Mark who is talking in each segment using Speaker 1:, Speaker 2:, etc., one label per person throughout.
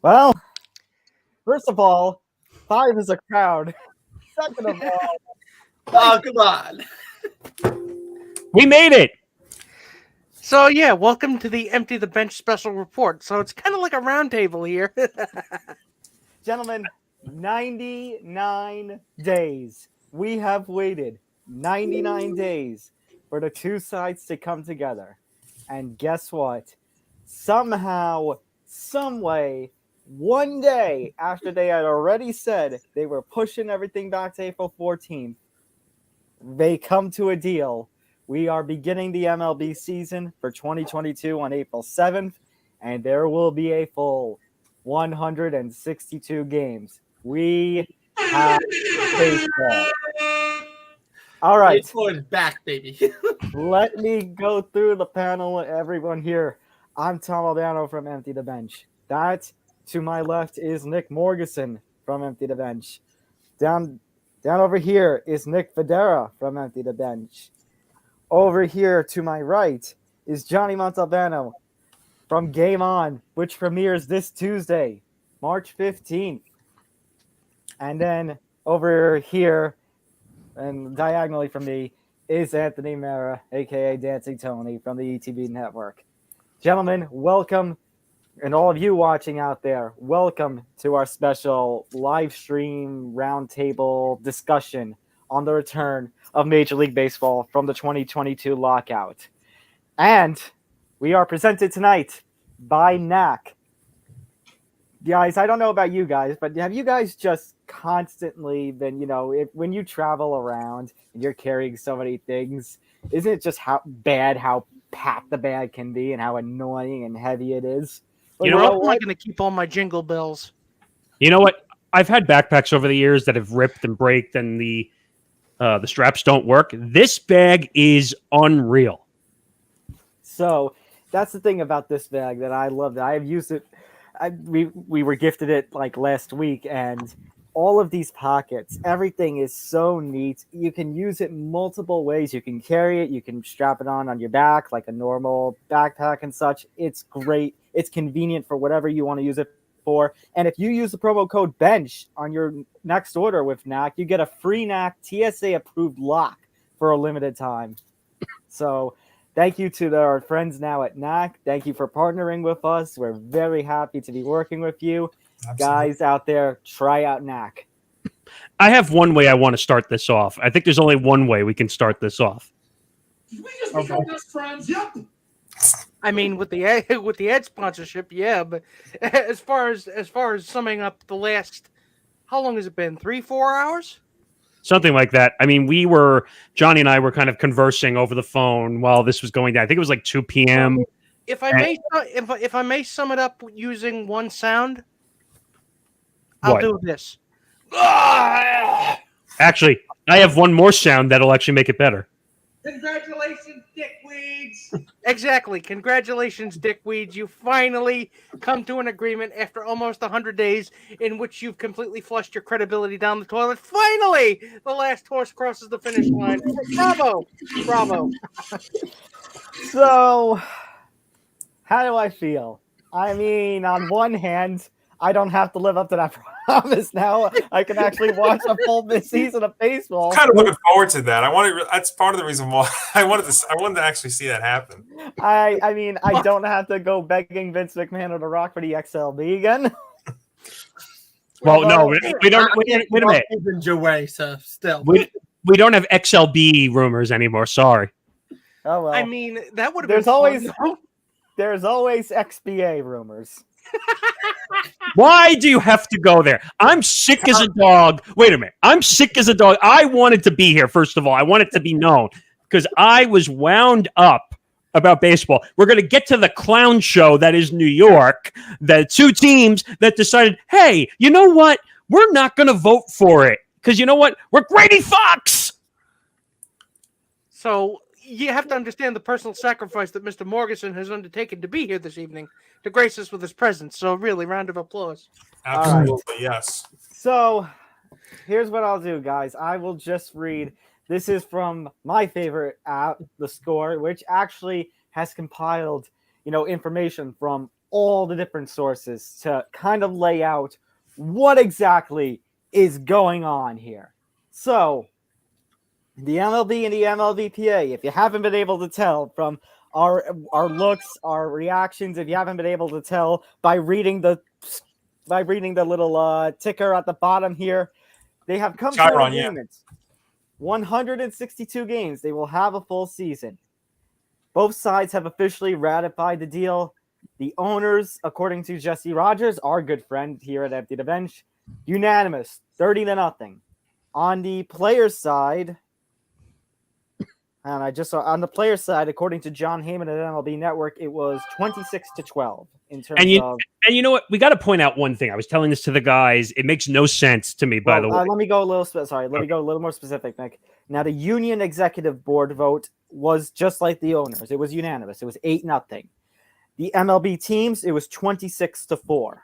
Speaker 1: Well, first of all, 5 is a crowd. Second of all,
Speaker 2: Oh, come on.
Speaker 3: We made it.
Speaker 4: So yeah, welcome to the Empty the Bench special report. So it's kind of like a roundtable here.
Speaker 1: gentlemen, 99 days. We have waited 99 days for the two sides to come together. And guess what? Somehow, some way, one day after they had already said they were pushing everything back to April 14th, they come to a deal. We are beginning the MLB season for 2022 on April 7th, and there will be a full 162 games. We have baseball. All right.
Speaker 2: Baseball is back, baby.
Speaker 1: Let me go through the panel, everyone here. I'm Tom Albano from Empty the Bench. That to my left is Nick Morgeson from Empty the Bench. Down over here is Nick Fodera from Empty the Bench. Over here to my right is Johnny Montalbano from Game On, which premieres this Tuesday, March 15th. And then over here and diagonally from me is Anthony Marra, a.k.a. Dancing Tony from the ETB Network. Gentlemen, welcome, and all of you watching out there, welcome to our special live stream roundtable discussion on the return of Major League Baseball from the 2022 lockout. And we are presented tonight by NAC. Guys, I don't know about you guys, but have you guys just constantly been, when you travel around and you're carrying so many things, isn't it just how packed the bag can be and how annoying and heavy it is?
Speaker 4: I'm not going to keep all my jingle bells.
Speaker 3: You know what? I've had backpacks over the years that have ripped and braked and the straps don't work. This bag is unreal.
Speaker 1: So that's the thing about this bag that I love. That I have used it. We were gifted it like last week, and all of these pockets, everything is so neat. You can use it multiple ways. You can carry it. You can strap it on your back like a normal backpack and such. It's great. It's convenient for whatever you want to use it for. And if you use the promo code BENCH on your next order with NAC, you get a free NAC TSA approved lock for a limited time. So thank you to our friends now at NAC. Thank you for partnering with us. We're very happy to be working with you. Absolutely. Guys out there, try out NAC.
Speaker 3: I have one way I want to start this off. I think there's only one way we can start this off.
Speaker 5: Did we just become best friends? Yep.
Speaker 4: I mean, with the ad sponsorship, yeah. But as far as summing up the last, how long has it been? 3-4 hours?
Speaker 3: Something like that. I mean, Johnny and I were kind of conversing over the phone while this was going down. I think it was like 2 p.m.
Speaker 4: If I may sum it up using one sound, I'll do this.
Speaker 3: Actually, I have one more sound that'll actually make it better.
Speaker 5: Congratulations, dickweeds.
Speaker 4: Exactly. Congratulations, dickweeds. You finally come to an agreement after almost 100 days in which you've completely flushed your credibility down the toilet. Finally, the last horse crosses the finish line. Bravo. Bravo.
Speaker 1: So, how do I feel? I mean, on one hand, I don't have to live up to that promise now. I can actually watch a full season of baseball.
Speaker 6: I'm kind of looking forward to that. That's part of the reason why I wanted to actually see that happen.
Speaker 1: I mean, I don't have to go begging Vince McMahon or The Rock for the XLB again.
Speaker 3: Well, no, we don't. Wait a minute.
Speaker 2: Your way, so still.
Speaker 3: We don't have XLB rumors anymore. Sorry.
Speaker 1: Oh well.
Speaker 4: I mean, that would have
Speaker 1: There's
Speaker 4: been
Speaker 1: always
Speaker 4: fun.
Speaker 1: there's always XBA rumors.
Speaker 3: Why do you have to go there? I'm sick as a dog. Wait a minute. I'm sick as a dog. I wanted to be here, first of all. I want it to be known because I was wound up about baseball. We're going to get to the clown show that is New York, the two teams that decided, hey, you know what? We're not going to vote for it because you know what? We're Grady Fox.
Speaker 4: So you have to understand the personal sacrifice that Mr. Morgeson has undertaken to be here this evening to grace us with his presence. So really, round of applause.
Speaker 6: Absolutely, yes.
Speaker 1: So here's what I'll do, guys. I will just read. This is from my favorite app, The Score, which actually has compiled, information from all the different sources to kind of lay out what exactly is going on here. So, the MLB and the MLBPA, if you haven't been able to tell from our looks, our reactions, if you haven't been able to tell by reading the little ticker at the bottom here, they have come to an
Speaker 6: Chiron, yeah.
Speaker 1: agreement. 162 games. They will have a full season. Both sides have officially ratified the deal. The owners, according to Jesse Rogers, our good friend here at Empty the Bench, unanimous, 30-0. On the players' side, and I just saw on the players' side, according to John Heyman at MLB Network, it was 26-12 in terms of.
Speaker 3: And you know what? We got to point out one thing. I was telling this to the guys. It makes no sense to me, by the way.
Speaker 1: Let me go a little. Let me go a little more specific, Nick. Now, the union executive board vote was just like the owners. It was unanimous. It was 8-0. The MLB teams, it was 26-4. All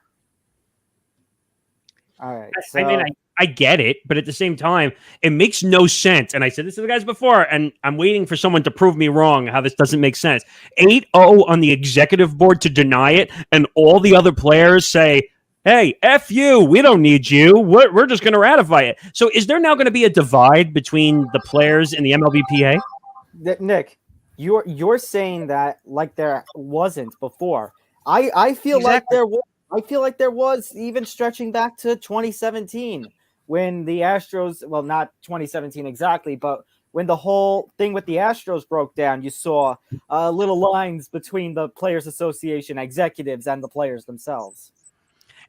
Speaker 1: right. So,
Speaker 3: I mean, I get it, but at the same time, it makes no sense. And I said this to the guys before, and I'm waiting for someone to prove me wrong how this doesn't make sense. 8-0 on the executive board to deny it, and all the other players say, hey, F you, we don't need you. We're just going to ratify it. So is there now going to be a divide between the players and the MLBPA?
Speaker 1: Nick, you're saying that like there wasn't before. I feel like there was. I feel like there was, even stretching back to 2017 when the Astros, well, not 2017 exactly, but when the whole thing with the Astros broke down, you saw little lines between the Players Association executives and the players themselves.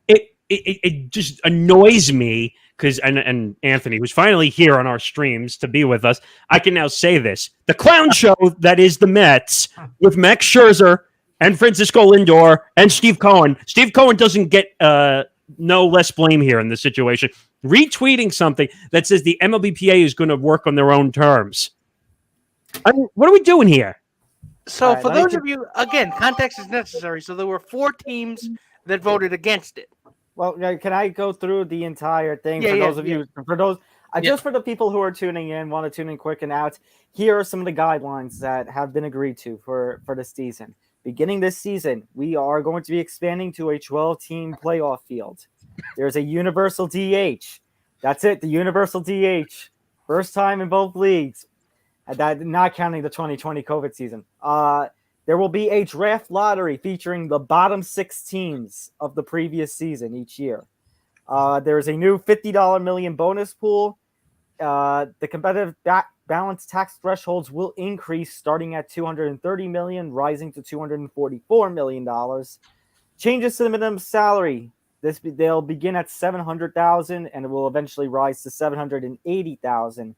Speaker 3: It just annoys me because, and Anthony, who's finally here on our streams to be with us, I can now say this. The clown show that is the Mets with Max Scherzer and Francisco Lindor and Steve Cohen. Steve Cohen doesn't get no less blame here in this situation. Retweeting something that says the MLBPA is going to work on their own terms. I mean, what are we doing here?
Speaker 4: So for those of you, again, context is necessary. So there were 4 teams that voted against it.
Speaker 1: Well, can I go through the entire thing for those of you? For those, just for the people who are tuning in, want to tune in quick and out, here are some of the guidelines that have been agreed to for this season. Beginning this season, we are going to be expanding to a 12-team playoff field. There's a universal DH. That's it, the universal DH. First time in both leagues. That not counting the 2020 COVID season. There will be a draft lottery featuring the bottom 6 teams of the previous season each year. There's a new $50 million bonus pool. The competitive balance tax thresholds will increase starting at $230 million, rising to $244 million. Changes to the minimum salary. They'll begin at $700,000 and it will eventually rise to $780,000.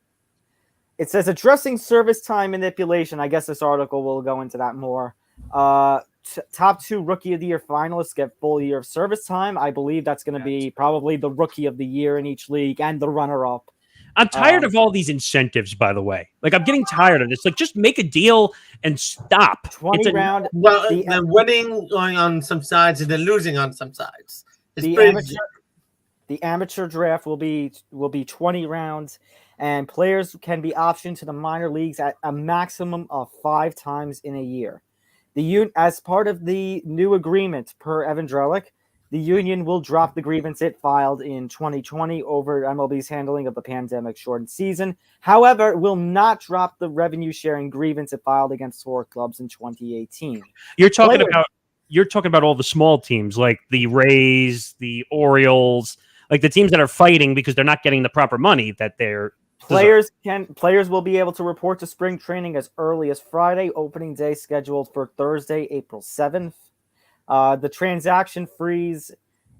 Speaker 1: It says addressing service time manipulation. I guess this article will go into that more. Top 2 Rookie of the Year finalists get full year of service time. I believe that's going to be probably the Rookie of the Year in each league and the runner-up.
Speaker 3: I'm tired of all these incentives, by the way. Like, I'm getting tired of this. Like, just make a deal and stop.
Speaker 1: 20 round.
Speaker 2: Well, the winning going on some sides and then losing on some sides.
Speaker 1: The amateur draft will be 20 rounds, and players can be optioned to the minor leagues at a maximum of 5 times in a year. As part of the new agreement, per Evan Drellick, the union will drop the grievance it filed in 2020 over MLB's handling of the pandemic-shortened season. However, it will not drop the revenue-sharing grievance it filed against 4 clubs in 2018.
Speaker 3: You're talking about all the small teams, like the Rays, the Orioles, like the teams that are fighting because they're not getting the proper money that they're
Speaker 1: Players will be able to report to spring training as early as Friday, opening day scheduled for Thursday, April 7th. The transaction freeze,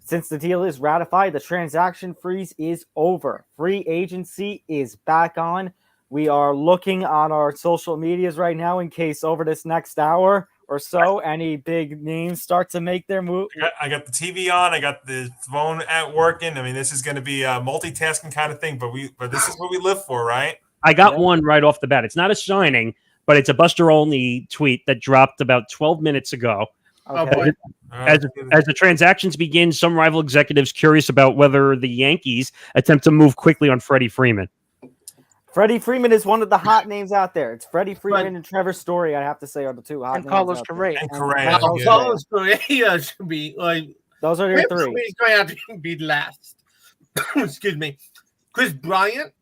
Speaker 1: since the deal is ratified, the transaction freeze is over. Free agency is back on. We are looking on our social medias right now in case over this next hour or so, any big names start to make their move.
Speaker 6: I got the TV on. I got the phone at working. I mean, this is going to be a multitasking kind of thing, but this is what we live for, right?
Speaker 3: I got one right off the bat. It's not a signing, but it's a Buster Olney tweet that dropped about 12 minutes ago.
Speaker 1: Okay.
Speaker 3: As the transactions begin, some rival executives curious about whether the Yankees attempt to move quickly on Freddie Freeman.
Speaker 1: Freddie Freeman is one of the hot names out there. It's Freddie Freeman and Trevor Story, I have to say, are the two hot
Speaker 4: And
Speaker 1: names
Speaker 4: Carlos
Speaker 1: out there.
Speaker 4: Correa.
Speaker 6: And
Speaker 1: And
Speaker 6: Correa.
Speaker 1: Carlos
Speaker 6: Yeah.
Speaker 1: Correa.
Speaker 2: Correa should be like
Speaker 1: Those are your three.
Speaker 2: He's going to be last. Excuse me. Chris Bryant,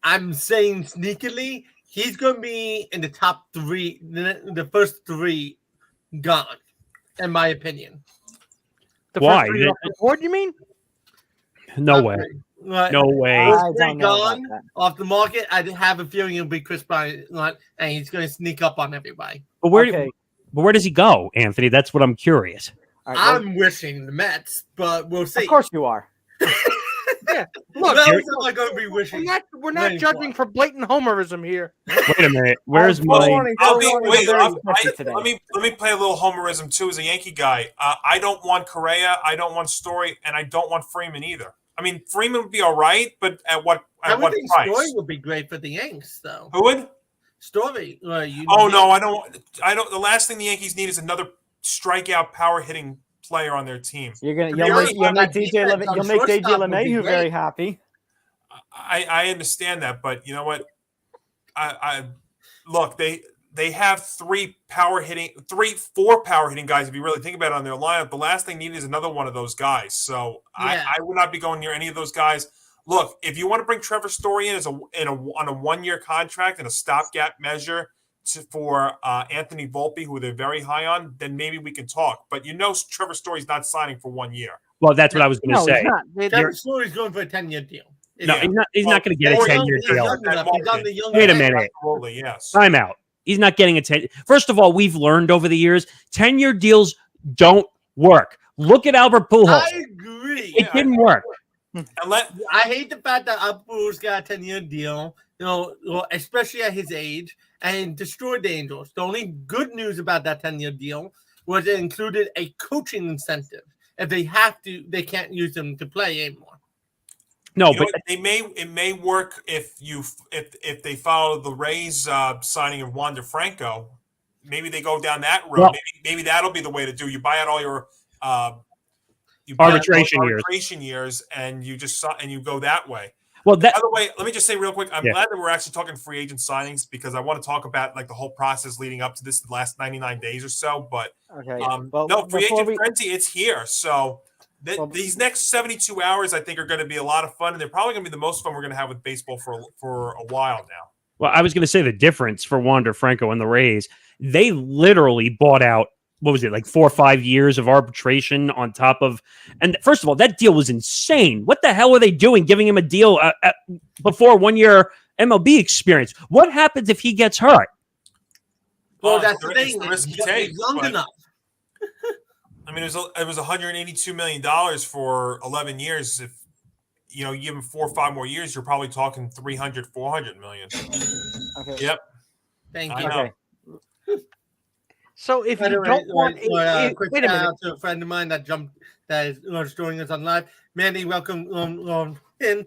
Speaker 2: I'm saying sneakily, he's going to be in the top three, the first three gone, in my opinion.
Speaker 4: The
Speaker 3: Why?
Speaker 4: first three off the board, you mean?
Speaker 3: No way. No way.
Speaker 1: I
Speaker 2: Those three
Speaker 1: don't know about
Speaker 2: gone
Speaker 1: that.
Speaker 2: off the market. I have a feeling it'll be Chris Bryant, and he's going to sneak up on everybody.
Speaker 3: But where,
Speaker 1: Okay.
Speaker 3: but where does he go, Anthony? That's what I'm curious.
Speaker 1: All right, well,
Speaker 2: I'm wishing the Mets, but we'll see.
Speaker 1: of course you are.
Speaker 4: Look,
Speaker 2: Those
Speaker 3: you're-
Speaker 2: am I going to be wishing?
Speaker 4: we're not
Speaker 2: Waiting
Speaker 4: judging for blatant homerism here.
Speaker 3: Wait a minute. Where's
Speaker 1: Four
Speaker 3: my?
Speaker 1: warnings,
Speaker 6: I'll
Speaker 1: four
Speaker 6: be
Speaker 1: warnings,
Speaker 6: wait.
Speaker 1: very
Speaker 6: Let
Speaker 1: spicy today.
Speaker 6: me play a little homerism too as a Yankee guy. I don't want Correa, I don't want Story, and I don't want Freeman either. I mean, Freeman would be all right, but at what
Speaker 2: I would think Story
Speaker 6: price?
Speaker 2: would be great for the Yanks, though.
Speaker 6: Who would?
Speaker 2: Story.
Speaker 6: Oh no, I don't. The last thing the Yankees need is another strikeout, power hitting player on their team.
Speaker 1: You'll
Speaker 2: be
Speaker 1: make
Speaker 2: honest,
Speaker 1: DJ
Speaker 2: that defense on
Speaker 1: you'll make DJ
Speaker 2: shortstop would be
Speaker 1: LeMahieu
Speaker 2: great.
Speaker 1: very happy.
Speaker 6: I understand that, but you know what? I look, they have four power hitting guys if you really think about it on their lineup. The last thing needed is another one of those guys. So
Speaker 2: Yeah.
Speaker 6: I would not be going near any of those guys. Look, if you want to bring Trevor Story in on a 1-year contract and a stopgap measure for Anthony Volpe, who they're very high on, then maybe we can talk. But Trevor Story's not signing for 1 year.
Speaker 3: Well, that's what I was going to
Speaker 4: No,
Speaker 3: say.
Speaker 4: he's not.
Speaker 2: Trevor Story's going for a 10-year deal.
Speaker 3: No,
Speaker 6: Yeah.
Speaker 3: he's not going to get a
Speaker 6: Well,
Speaker 3: 10-year
Speaker 2: He's
Speaker 3: deal.
Speaker 2: young enough. He's on the young
Speaker 3: Wait a
Speaker 2: end.
Speaker 3: minute.
Speaker 6: Absolutely, yes.
Speaker 3: Time out. He's not getting a 10. First of all, we've learned over the years 10-year deals don't work. Look at Albert Pujols.
Speaker 2: I agree.
Speaker 3: It didn't work.
Speaker 6: And
Speaker 2: I hate the fact that Albano's got a 10-year deal, especially at his age, and destroyed the Angels. The only good news about that 10-year deal was it included a coaching incentive. If they have to, they can't use them to play anymore.
Speaker 3: No,
Speaker 6: You know
Speaker 3: but
Speaker 6: what? It may work if they follow the Rays signing of Wander Franco. Maybe they go down that road.
Speaker 3: Well-
Speaker 6: maybe that'll be the way to do. You buy out all your
Speaker 3: Arbitration
Speaker 6: years, and you go that way.
Speaker 3: well, that
Speaker 6: By the way, let me just say real quick, I'm
Speaker 3: Yeah.
Speaker 6: glad that we're actually talking free agent signings because I want to talk about like the whole process leading up to this the last 99 days or so. But
Speaker 1: Okay.
Speaker 6: no, free
Speaker 1: before
Speaker 6: agent frenzy, it's here. So these next 72 hours, I think, are going to be a lot of fun, and they're probably going to be the most fun we're going to have with baseball for a while now.
Speaker 3: Well, I was going to say the difference for Wander Franco and the Rays, they literally bought out, what was it, like 4 or 5 years of arbitration on top of, and first of all, that deal was insane. What the hell are they doing giving him a deal before 1 year MLB experience? What happens if he gets hurt?
Speaker 2: Well, that's the
Speaker 6: it's
Speaker 2: thing.
Speaker 6: the risk you
Speaker 2: He's
Speaker 6: take,
Speaker 2: young
Speaker 6: but-
Speaker 2: enough.
Speaker 6: I mean, it was $182 million for 11 years. If you give him 4 or 5 more years, you're probably talking 300, 400 million.
Speaker 1: Okay.
Speaker 6: Yep.
Speaker 2: Thank
Speaker 6: I
Speaker 2: you.
Speaker 6: know.
Speaker 1: Okay.
Speaker 4: So if you don't want,
Speaker 2: quick
Speaker 4: wait a
Speaker 2: shout
Speaker 4: minute.
Speaker 2: out to a friend of mine that is joining us on live. Mandy, welcome in.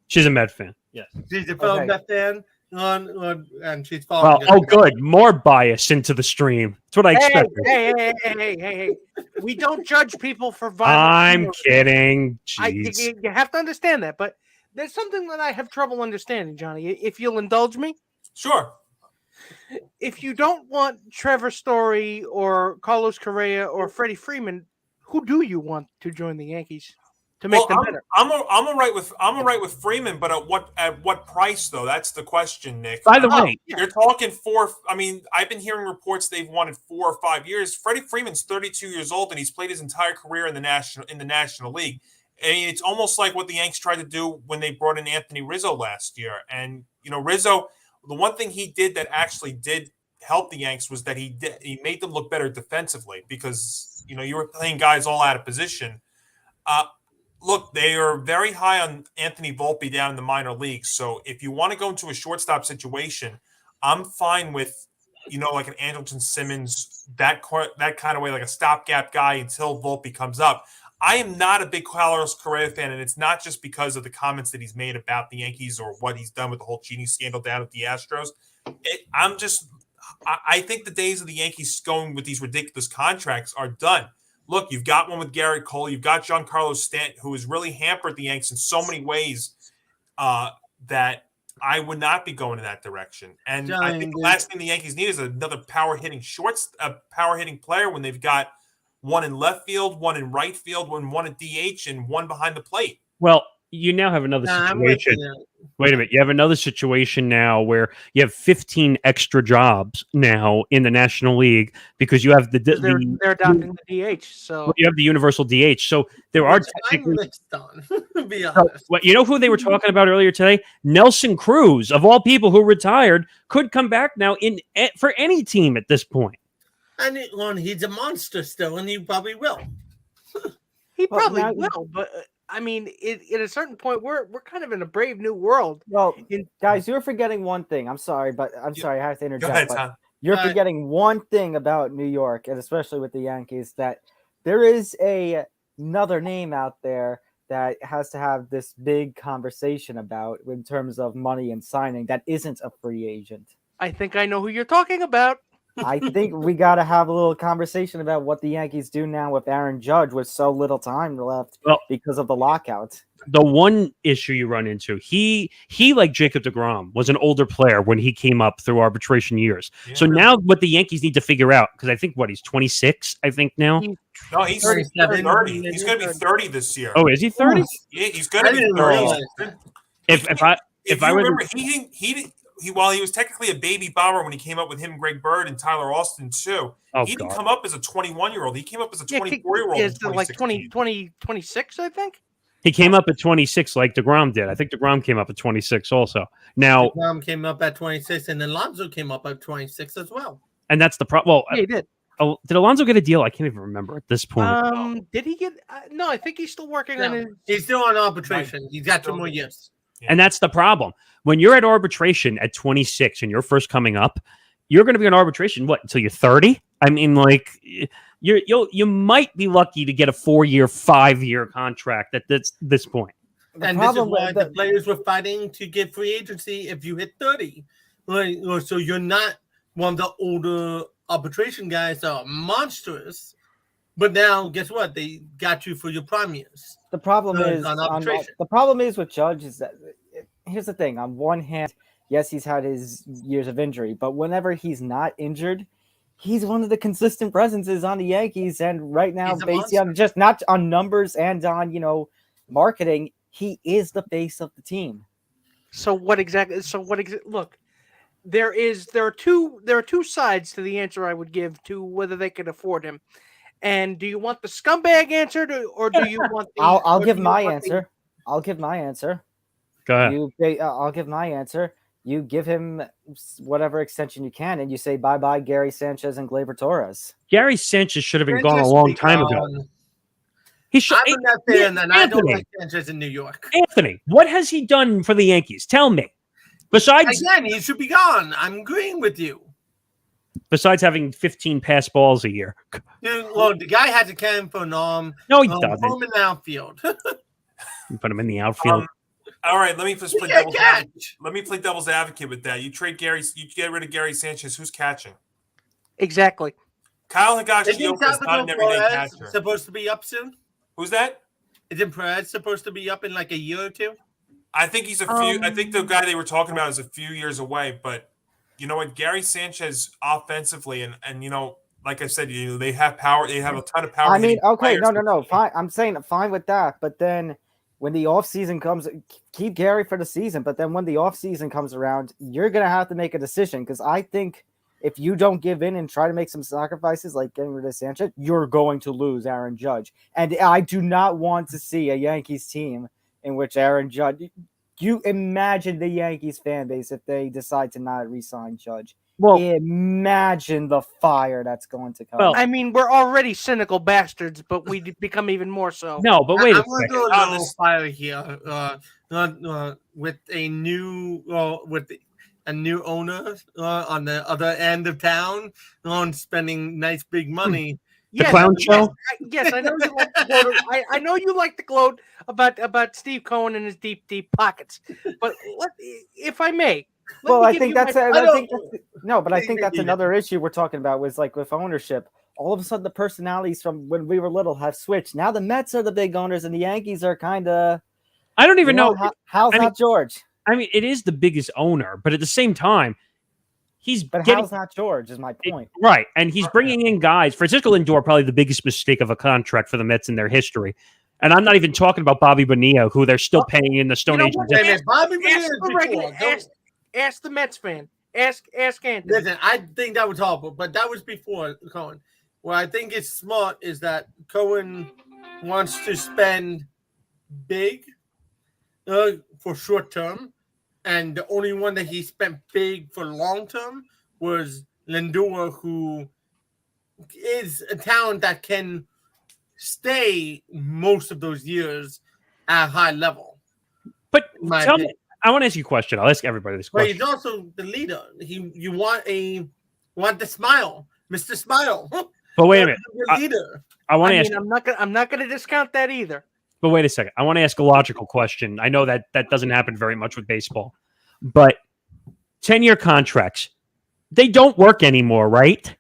Speaker 3: She's a Met fan. Yes.
Speaker 2: She's a fellow
Speaker 1: Okay.
Speaker 2: Met fan, and she's
Speaker 3: Well,
Speaker 2: following.
Speaker 3: oh, good. More bias into the stream. That's what I expected.
Speaker 4: Hey. We don't judge people for violence.
Speaker 3: I'm kidding.
Speaker 4: You
Speaker 3: Jeez.
Speaker 4: have to understand that, but there's something that I have trouble understanding, Johnny. If you'll indulge me,
Speaker 6: Sure.
Speaker 4: if you don't want Trevor Story or Carlos Correa or Freddie Freeman, who do you want to join the Yankees to make them better?
Speaker 6: I'm all right with Freeman, but at what price though? That's the question, Nick.
Speaker 3: By the way,
Speaker 6: You're talking 4. I mean, I've been hearing reports they've wanted 4 or 5 years. Freddie Freeman's 32 years old, and he's played his entire career in the National League. I mean, it's almost like what the Yanks tried to do when they brought in Anthony Rizzo last year. And Rizzo, the one thing he did that actually did help the Yanks was that he made them look better defensively because you were playing guys all out of position. Look, they are very high on Anthony Volpe down in the minor leagues. So if you want to go into a shortstop situation, I'm fine with, like an Andrelton Simmons, that kind of way, like a stopgap guy until Volpe comes up. I am not a big Carlos Correa fan, and it's not just because of the comments that he's made about the Yankees or what he's done with the whole cheating scandal down at the Astros. I think the days of the Yankees going with these ridiculous contracts are done. Look, you've got one with Garrett Cole. You've got Giancarlo Stanton, who has really hampered the Yanks in so many ways that I would not be going in that direction. And I think the
Speaker 2: Giant,
Speaker 6: last thing the Yankees need is another power hitting player when they've got one in left field, one in right field, one at DH, and one behind the plate.
Speaker 3: Well, you now have another
Speaker 2: Nah, I'm with
Speaker 3: situation.
Speaker 2: you.
Speaker 3: Wait a minute. You have another situation now where you have 15 extra jobs now in the National League because you have
Speaker 4: They're adopting the DH. So
Speaker 3: you have the universal DH. So there are
Speaker 2: Which I'm
Speaker 3: technically.
Speaker 2: mixed on, to be honest.
Speaker 3: Well, you know who they were talking about earlier today? Nelson Cruz, of all people who retired, could come back now for any team at this point.
Speaker 2: And he's a monster still, and he probably will.
Speaker 4: he
Speaker 1: Well,
Speaker 4: probably
Speaker 1: now-
Speaker 4: will, but I mean, at a certain point, we're kind of in a brave new world.
Speaker 1: Well,
Speaker 4: In-
Speaker 1: guys, you're forgetting one thing. I'm sorry, but I have to
Speaker 6: Go
Speaker 1: interject.
Speaker 6: ahead,
Speaker 1: but
Speaker 6: Tom.
Speaker 1: you're
Speaker 2: All right.
Speaker 1: forgetting one thing about New York, and especially with the Yankees, that there is another name out there that has to have this big conversation about in terms of money and signing that isn't a free agent.
Speaker 4: I think I know who you're talking about.
Speaker 1: I think we got to have a little conversation about what the Yankees do now with Aaron Judge with so little time left
Speaker 3: Well-
Speaker 1: because of the lockout.
Speaker 3: The one issue you run into, he like Jacob deGrom was an older player when he came up through arbitration years. So
Speaker 6: Yeah.
Speaker 3: now what the Yankees need to figure out, because I think he's 26, I think now.
Speaker 6: No, he's
Speaker 2: 37.
Speaker 6: 30. He's going to be 30 this year.
Speaker 3: Oh, is he 30?
Speaker 6: Yeah, he's going
Speaker 2: I
Speaker 6: to be
Speaker 2: didn't
Speaker 6: 30.
Speaker 2: realize.
Speaker 3: If I
Speaker 6: you
Speaker 3: were
Speaker 6: remember, he while he was technically a baby bomber when he came up with him, Greg Bird, and Tyler Austin too.
Speaker 3: Oh,
Speaker 6: He didn't
Speaker 3: God.
Speaker 6: come up as a 21-year-old. He came up as a
Speaker 4: Yeah,
Speaker 6: 24-year-old.
Speaker 4: It's like 26, I think.
Speaker 3: He came up at 26 like deGrom did. I think deGrom came up at 26 also. Now,
Speaker 2: Mom came up at 26, and Alonso came up at 26 as well.
Speaker 3: and that's the problem. Well,
Speaker 4: Yeah, he did.
Speaker 3: did Alonso get a deal? I can't even remember at this point.
Speaker 4: Did he get? No, I think he's still working on
Speaker 2: No,
Speaker 4: his.
Speaker 2: he's still on arbitration. He's got 2 more years.
Speaker 3: And that's the problem. When you're at arbitration at 26 and you're first coming up, you're going to be on arbitration until you're 30. I mean, like you might be lucky to get a 4-year, 5-year contract at this point.
Speaker 2: And this is why the players were fighting to get free agency if you hit 30. So you're not one of the older arbitration guys that are monstrous. But now, guess what? They got you for your prime years.
Speaker 1: The problem is
Speaker 2: on arbitration.
Speaker 1: the problem is with Judge is that here's the thing. On one hand, yes, he's had his years of injury, but whenever he's not injured, he's one of the consistent presences on the Yankees. And right now,
Speaker 2: He's a
Speaker 1: based on just not on numbers and on marketing, he is the face of the team.
Speaker 4: So what exactly? Look, there are two sides to the answer I would give to whether they can afford him. And do you want the scumbag answer, or do you want the?
Speaker 1: I'll
Speaker 4: or
Speaker 1: give
Speaker 4: do you
Speaker 1: my
Speaker 4: want the-
Speaker 1: answer. I'll give my answer.
Speaker 3: Go ahead.
Speaker 1: I'll give my answer. You give him whatever extension you can, and you say bye-bye Gary Sanchez and Gleyber Torres.
Speaker 3: Gary Sanchez should have been gone a
Speaker 2: Sanchez
Speaker 3: long
Speaker 2: be
Speaker 3: time ago.
Speaker 2: gone.
Speaker 3: He should.
Speaker 2: I'm not fan, and I don't
Speaker 3: Anthony.
Speaker 2: like Sanchez in New York.
Speaker 3: Anthony, what has he done for the Yankees? Tell me. Besides
Speaker 2: Again, he should be gone. I'm agreeing with you.
Speaker 3: having 15 pass balls a year.
Speaker 2: Well, the guy has a cannon for an arm.
Speaker 3: No, he doesn't.
Speaker 2: Home in the outfield.
Speaker 3: You put him in the outfield.
Speaker 6: All right, let me just play
Speaker 2: He can't
Speaker 6: devil's
Speaker 2: catch.
Speaker 6: advocate. Let me play devil's advocate with that. You get rid of Gary Sanchez. Who's catching?
Speaker 4: Exactly.
Speaker 6: Kyle
Speaker 2: Isn't
Speaker 6: Higashioka is not an everyday
Speaker 2: Perez
Speaker 6: catcher.
Speaker 2: supposed to be up soon?
Speaker 6: Who's that?
Speaker 2: Isn't Perez supposed to be up in like a year or two?
Speaker 6: I think he's a few. I think the guy they were talking about is a few years away. But you know what, Gary Sanchez offensively, and like I said, they have power. They have a ton of power.
Speaker 1: I mean,
Speaker 6: hitting
Speaker 1: okay,
Speaker 6: players.
Speaker 1: no, fine. I'm saying fine with that, but then when the offseason comes, keep Gary for the season. But then when the offseason comes around, you're gonna have to make a decision because I think if you don't give in and try to make some sacrifices like getting rid of Sanchez, you're going to lose Aaron Judge. And I do not want to see a Yankees team in which Aaron Judge. You imagine the Yankees fan base if they decide to not re-sign Judge.
Speaker 3: Well,
Speaker 1: Imagine the fire that's going to come.
Speaker 3: Well,
Speaker 4: I mean, we're already cynical bastards, but we become even more so.
Speaker 3: no, but wait a
Speaker 2: I'm going to
Speaker 3: second.
Speaker 2: do a little fire here. With a new a new owner on the other end of town, on spending nice big money.
Speaker 3: The clown show?
Speaker 4: Yes, I know you like to gloat. I know you like to gloat about Steve Cohen and his deep pockets. But if I may,
Speaker 1: Well, I think that's
Speaker 2: Maybe.
Speaker 1: another issue we're talking about was like with ownership. All of a sudden, the personalities from when we were little have switched. Now the Mets are the big owners, and the Yankees are kind of.
Speaker 3: I don't even know.
Speaker 1: How's
Speaker 3: I mean-
Speaker 1: not George?
Speaker 3: I mean, it is the biggest owner, but at the same time, he's
Speaker 1: But
Speaker 3: getting
Speaker 1: how's not George? Is my point.
Speaker 3: right, and he's bringing in guys. Francisco Lindor, probably the biggest mistake of a contract for the Mets in their history. And I'm not even talking about Bobby Bonilla, who they're still paying in the Stone Age.
Speaker 2: Wait a minute, Bobby Bonilla
Speaker 4: Ask
Speaker 2: is
Speaker 4: the, regular,
Speaker 2: before.
Speaker 4: ask the Mets fan. Ask Anthony.
Speaker 2: Listen, I think that was horrible, but that was before Cohen. What I think is smart is that Cohen wants to spend big for short term, and the only one that he spent big for long term was Lindor, who is a talent that can stay most of those years at a high level.
Speaker 3: But
Speaker 2: My
Speaker 3: tell me,
Speaker 2: opinion.
Speaker 3: I want to ask you a question. I'll ask everybody this
Speaker 2: But
Speaker 3: question.
Speaker 2: he's also the leader. You want the smile, Mr. Smile.
Speaker 3: But wait a minute.
Speaker 2: The leader.
Speaker 3: I want to ask.
Speaker 4: I'm not gonna discount that either.
Speaker 3: But wait a second. I want to ask a logical question. I know that doesn't happen very much with baseball, but 10-year contracts, they don't work anymore, right?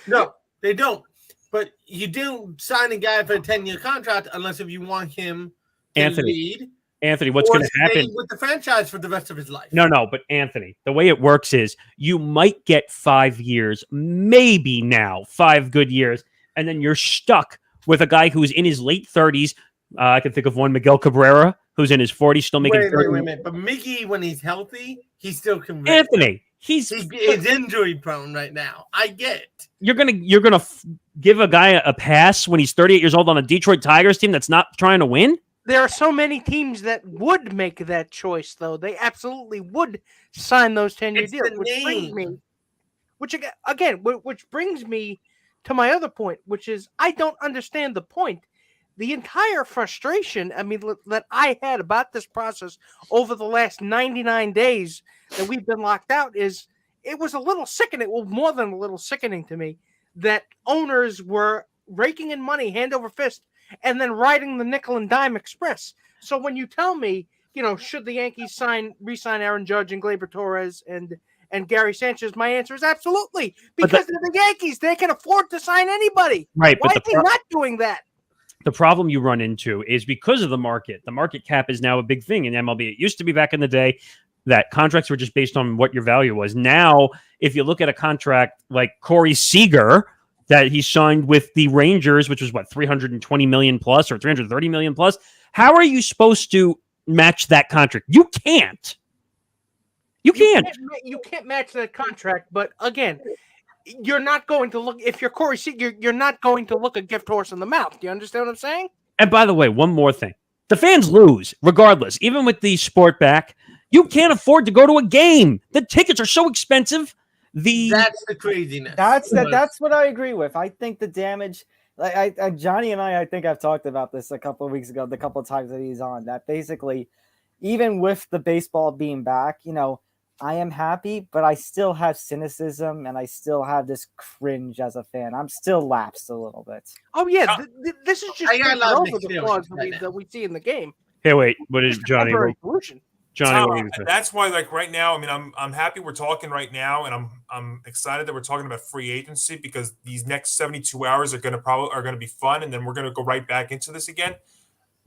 Speaker 2: No, they don't. But you do sign a guy for a 10-year contract unless if you want him to lead.
Speaker 3: Anthony, what's
Speaker 2: or
Speaker 3: going to
Speaker 2: stay
Speaker 3: happen?
Speaker 2: with the franchise for the rest of his life.
Speaker 3: No, but Anthony, the way it works is you might get 5 years, maybe now 5 good years, and then you're stuck with a guy who's in his late 30s. I can think of one, Miguel Cabrera, who's in his 40s, still making.
Speaker 2: Wait a minute. But Mickey, when he's healthy, he still can.
Speaker 3: Anthony, he's
Speaker 2: injury prone right now. I get it.
Speaker 3: You're gonna give a guy a pass when he's 38 years old on a Detroit Tigers team that's not trying to win?
Speaker 4: There are so many teams that would make that choice, though. They absolutely would sign those 10-year
Speaker 2: It's
Speaker 4: deals,
Speaker 2: the
Speaker 4: which brings me to my other point, which is I don't understand the point. The entire frustration, that I had about this process over the last 99 days that we've been locked out is it was a little sickening. Well, more than a little sickening to me that owners were raking in money hand over fist and then riding the nickel and dime express. So when you tell me, should the Yankees re-sign Aaron Judge and Gleyber Torres and Gary Sanchez, my answer is absolutely. Because they're the Yankees. They can afford to sign anybody.
Speaker 3: Right.
Speaker 4: Why are they not doing that?
Speaker 3: The problem you run into is because of the market. The market cap is now a big thing in MLB. It used to be back in the day that contracts were just based on what your value was. Now, if you look at a contract like Corey Seager that he signed with the Rangers, which was $320 million plus or $330 million plus, how are you supposed to match that contract? You can't. You can't
Speaker 4: match that contract, but again, you're not going to look if you're Corey Seager, you're not going to look a gift horse in the mouth. Do you understand what I'm saying?
Speaker 3: And by the way, one more thing. The fans lose, regardless. Even with the sport back, you can't afford to go to a game. The tickets are so expensive.
Speaker 2: That's the craziness.
Speaker 1: That's what I agree with. I think the damage, Johnny and I think I've talked about this a couple of weeks ago, the couple of times that he's on, that basically, even with the baseball being back, I am happy, but I still have cynicism and I still have this cringe as a fan. I'm still lapsed a little bit.
Speaker 4: Oh yeah, this is just
Speaker 2: the
Speaker 4: flaws that we see in the game.
Speaker 3: Hey, wait, what is Johnny? Johnny,
Speaker 6: that's why, right now, I'm happy we're talking right now, and I'm excited that we're talking about free agency because these next 72 hours are gonna be fun, and then we're gonna go right back into this again.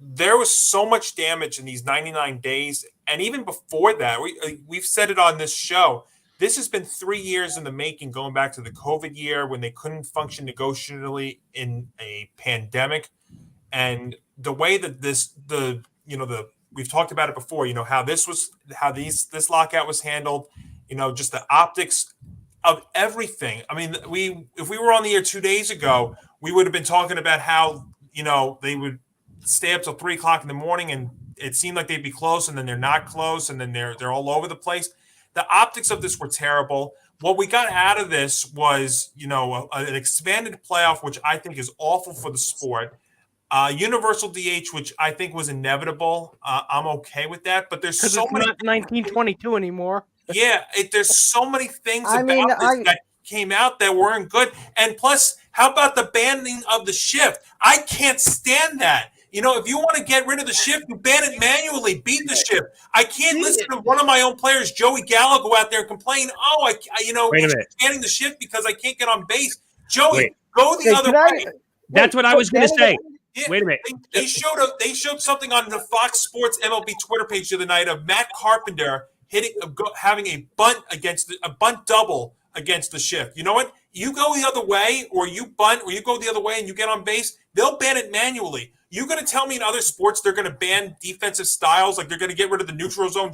Speaker 6: There was so much damage in these 99 days, and even before that, we've said it on this show. This has been 3 years in the making, going back to the COVID year when they couldn't function negotiationally in a pandemic, and the way that we've talked about it before. How this lockout was handled. Just the optics of everything. If we were on the air 2 days ago, we would have been talking about how they would stay up till 3:00 in the morning, and it seemed like they'd be close, and then they're not close, and then they're all over the place. The optics of this were terrible. What we got out of this was, an expanded playoff, which I think is awful for the sport. Universal DH, which I think was inevitable. I'm okay with that, but there's so many.
Speaker 4: Not 1922 anymore.
Speaker 6: Yeah, there's so many things that came out that weren't good, and plus, how about the banning of the shift? I can't stand that. If you want to get rid of the shift, you ban it manually. Beat the shift. I can't listen to one of my own players, Joey Gallo, go out there and complain. Oh, he's banning the shift because I can't get on base. Joey, go the other way.
Speaker 3: That's what I was going to say.
Speaker 6: Yeah,
Speaker 3: Wait a minute.
Speaker 6: They showed something on the Fox Sports MLB Twitter page the other night of Matt Carpenter having a bunt double against the shift. You know what? You go the other way, or you bunt, or you go the other way and you get on base, they'll ban it manually. You're going to tell me in other sports they're going to ban defensive styles, like they're going to get rid of the neutral zone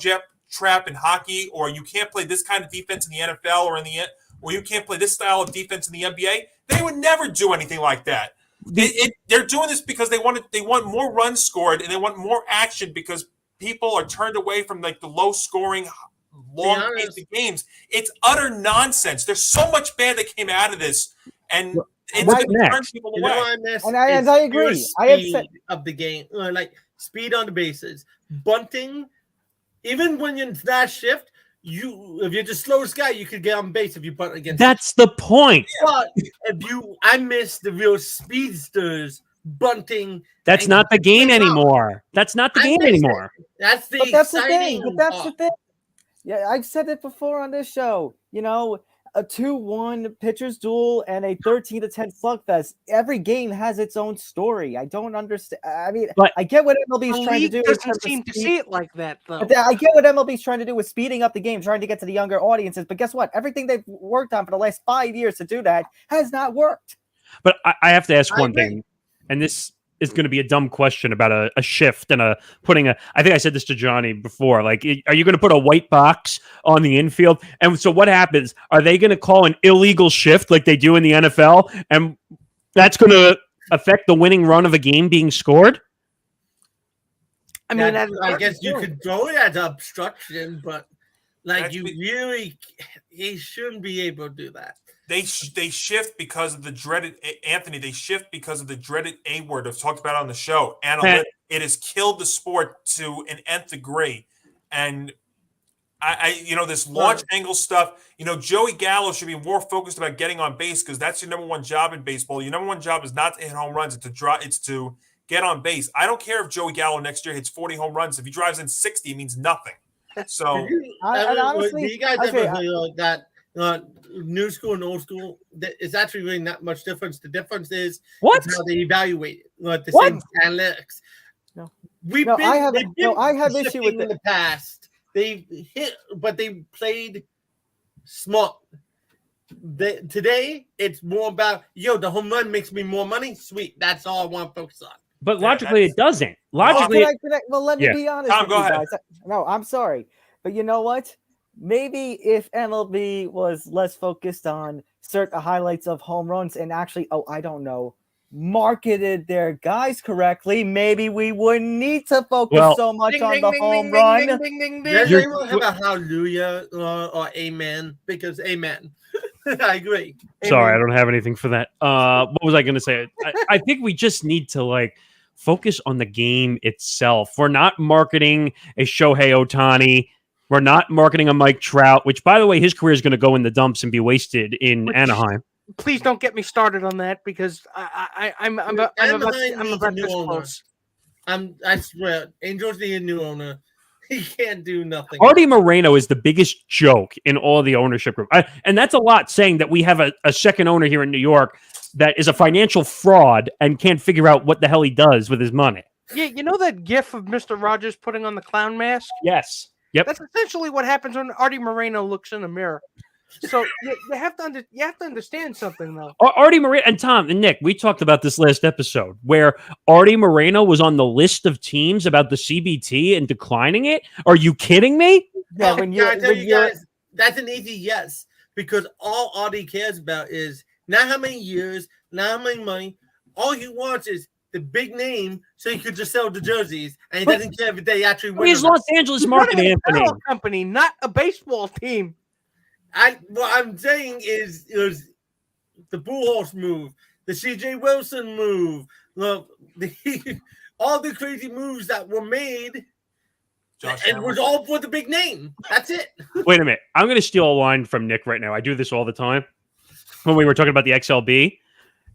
Speaker 6: trap in hockey, or you can't play this kind of defense in the NFL or you can't play this style of defense in the NBA? They would never do anything like that. They're doing this because they want more runs scored and they want more action because people are turned away from like the low scoring, long paced games. It's utter nonsense. There's so much bad that came out of this, and it's going to turn people away.
Speaker 2: You know what I miss?
Speaker 1: And I agree.
Speaker 2: Speed of the game, like speed on the bases, bunting. Even when you're in that shift, if you're the slowest guy, you could get on base if you bunt against.
Speaker 3: That's the point.
Speaker 2: But I miss the real speedsters bunting.
Speaker 3: That's not the game anymore. That's not the game anymore.
Speaker 2: That's the
Speaker 1: thing. But that's the thing. Yeah, I've said it before on this show. You know, a 2-1 pitcher's duel and a 13-10 slugfest. Every game has its own story. I don't understand. I mean,
Speaker 3: but
Speaker 1: I get what MLB is trying to do.
Speaker 4: Doesn't seem to see it like that, though.
Speaker 1: I get what MLB is trying to do with speeding up the game, trying to get to the younger audiences. But guess what? Everything they've worked on for the last 5 years to do that has not worked.
Speaker 3: But I have to ask one thing, and this is going to be a dumb question about a shift and I think I said this to Johnny before, like, are you going to put a white box on the infield? And so what happens? Are they going to call an illegal shift like they do in the NFL? And that's going to affect the winning run of a game being scored?
Speaker 4: I mean,
Speaker 2: I guess you could throw it as obstruction, but like you shouldn't be able to do that.
Speaker 6: They shift because of the dreaded Anthony. They shift because of the dreaded A word I've talked about on the show. Analytics. It has killed the sport to an nth degree, and I this launch angle stuff. Joey Gallo should be more focused about getting on base because that's your number one job in baseball. Your number one job is not to hit home runs. It's to get on base. I don't care if Joey Gallo next year hits 40 home runs. If he drives in 60, it means nothing. So,
Speaker 1: honestly,
Speaker 2: do you guys ever feel that? New school and old school, it's actually really not much difference. The difference is how they evaluate it. The same analytics.
Speaker 1: No,
Speaker 2: I
Speaker 1: have issue with
Speaker 2: in the past. They hit, but they played smart. Today, it's more about the home run makes me more money. Sweet, that's all I want to focus on.
Speaker 3: But logically, it doesn't. Logically,
Speaker 1: let me be honest.
Speaker 6: Tom, go ahead.
Speaker 1: Guys. No, I'm sorry, but you know what? Maybe if MLB was less focused on certain highlights of home runs and actually, marketed their guys correctly, maybe we wouldn't need to focus so much on the home run.
Speaker 2: They won't have a hallelujah or amen because amen. I agree.
Speaker 3: Sorry, I don't have anything for that. What was I going to say? I think we just need to focus on the game itself. We're not marketing a Shohei Ohtani. We're not marketing a Mike Trout, which, by the way, his career is going to go in the dumps and be wasted in Anaheim.
Speaker 4: Please don't get me started on that because I'm about this close.
Speaker 2: I swear, Angels need a new owner. He can't do nothing.
Speaker 3: Artie Moreno is the biggest joke in all the ownership group. And that's a lot saying that we have a second owner here in New York that is a financial fraud and can't figure out what the hell he does with his money.
Speaker 4: Yeah, you know that gif of Mr. Rogers putting on the clown mask?
Speaker 3: Yes. Yep.
Speaker 4: That's essentially what happens when Artie Moreno looks in the mirror. So you have to understand something, though.
Speaker 3: Artie Moreno and Tom and Nick, we talked about this last episode where Artie Moreno was on the list of teams about the CBT and declining it. Are you kidding me?
Speaker 2: Yeah, guys, that's an easy yes, because all Artie cares about is not how many years, not how many money. All he wants is the big name, so he could just sell the jerseys, and he doesn't care if they actually win.
Speaker 3: He's Los Angeles market, Anthony.
Speaker 4: Company, not a baseball team.
Speaker 2: What I'm saying is the Pujols move, the CJ Wilson move, all the crazy moves that were made. It was all for the big name. That's it.
Speaker 3: Wait a minute. I'm going to steal a line from Nick right now. I do this all the time. When we were talking about the XLB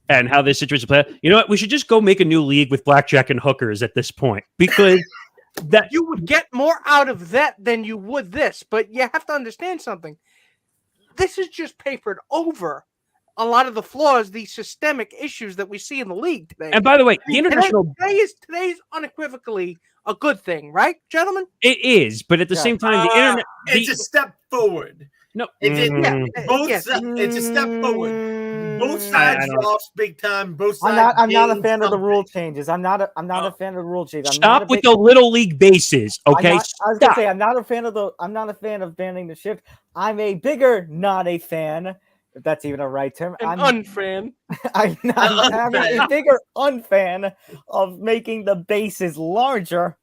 Speaker 3: and how this situation play. You know what? We should just go make a new league with blackjack and hookers at this point because that
Speaker 4: you would get more out of that than you would this. But you have to understand something. This is just papered over. a lot of the flaws, the systemic issues that we see in the league today.
Speaker 3: And by the way, the international
Speaker 4: Today's unequivocally a good thing, right, gentlemen?
Speaker 3: it is, but at the same time, the internet.
Speaker 2: It's a step forward.
Speaker 3: No,
Speaker 2: It's
Speaker 4: Yes.
Speaker 2: it's a step forward. Both sides lost big time. Both sides.
Speaker 1: I'm not a
Speaker 2: gained
Speaker 1: fan of the
Speaker 2: something.
Speaker 1: rule changes. I'm not a fan of the rule changes. I'm
Speaker 3: Stop
Speaker 1: not
Speaker 3: with the little league bases, okay?
Speaker 1: I was gonna
Speaker 3: Stop.
Speaker 1: say I'm not a fan of banning the shift. I'm a bigger not a fan, if that's even a right term.
Speaker 4: An
Speaker 1: I'm
Speaker 4: unfan.
Speaker 1: I'm a bigger unfan of making the bases larger.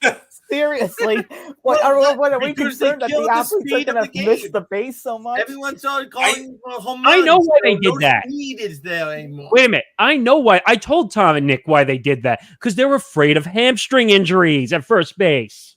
Speaker 1: Seriously, what are we
Speaker 2: because they
Speaker 1: concerned that
Speaker 2: killed
Speaker 1: the
Speaker 2: the
Speaker 1: athletes are
Speaker 2: speed of
Speaker 1: going
Speaker 2: the
Speaker 1: to miss
Speaker 2: game.
Speaker 1: the base so much?
Speaker 2: Everyone started calling for home
Speaker 3: I know
Speaker 2: runs,
Speaker 3: why they
Speaker 2: so
Speaker 3: did
Speaker 2: no
Speaker 3: that.
Speaker 2: Speed is there anymore.
Speaker 3: Wait a minute. I know why. I told Tom and Nick why they did that because they were afraid of hamstring injuries at first base.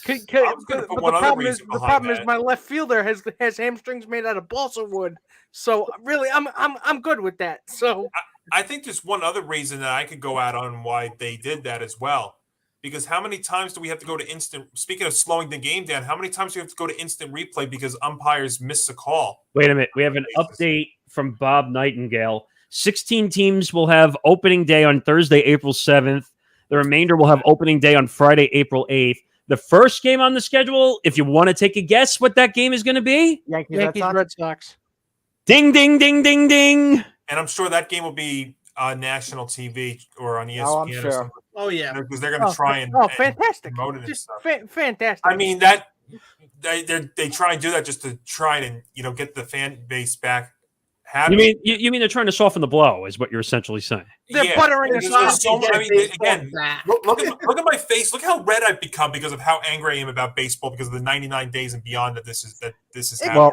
Speaker 6: was gonna put one other reason
Speaker 4: the
Speaker 6: behind
Speaker 4: problem is
Speaker 6: that.
Speaker 4: my left fielder has hamstrings made out of balsa wood. So really, I'm good with that. So
Speaker 6: I think there's one other reason that I could go out on why they did that as well. Because how many times do we have to go to instant? Speaking of slowing the game down, how many times do we have to go to instant replay because umpires miss a call?
Speaker 3: Wait a minute. We have an update from Bob Nightingale. 16 teams will have opening day on Thursday, April 7th. The remainder will have opening day on Friday, April 8th. The first game on the schedule, if you want to take a guess what that game is going to be,
Speaker 1: Yankees,
Speaker 4: Red Sox.
Speaker 3: ding, ding, ding, ding, ding.
Speaker 6: And I'm sure that game will be on national TV or on ESPN.
Speaker 1: Oh, I'm
Speaker 6: or
Speaker 1: sure.
Speaker 6: something.
Speaker 2: Oh yeah.
Speaker 6: Because they're going to try and
Speaker 4: fantastic!
Speaker 6: promote it and
Speaker 4: Just
Speaker 6: stuff.
Speaker 4: fantastic.
Speaker 6: I mean that they try and do that just to try and get the fan base back happy.
Speaker 3: You mean they're trying to soften the blow, is what you're essentially saying?
Speaker 4: They're buttering us up.
Speaker 6: Look at my face. Look how red I've become because of how angry I am about baseball because of the 99 days and beyond that this is happening.
Speaker 3: Well,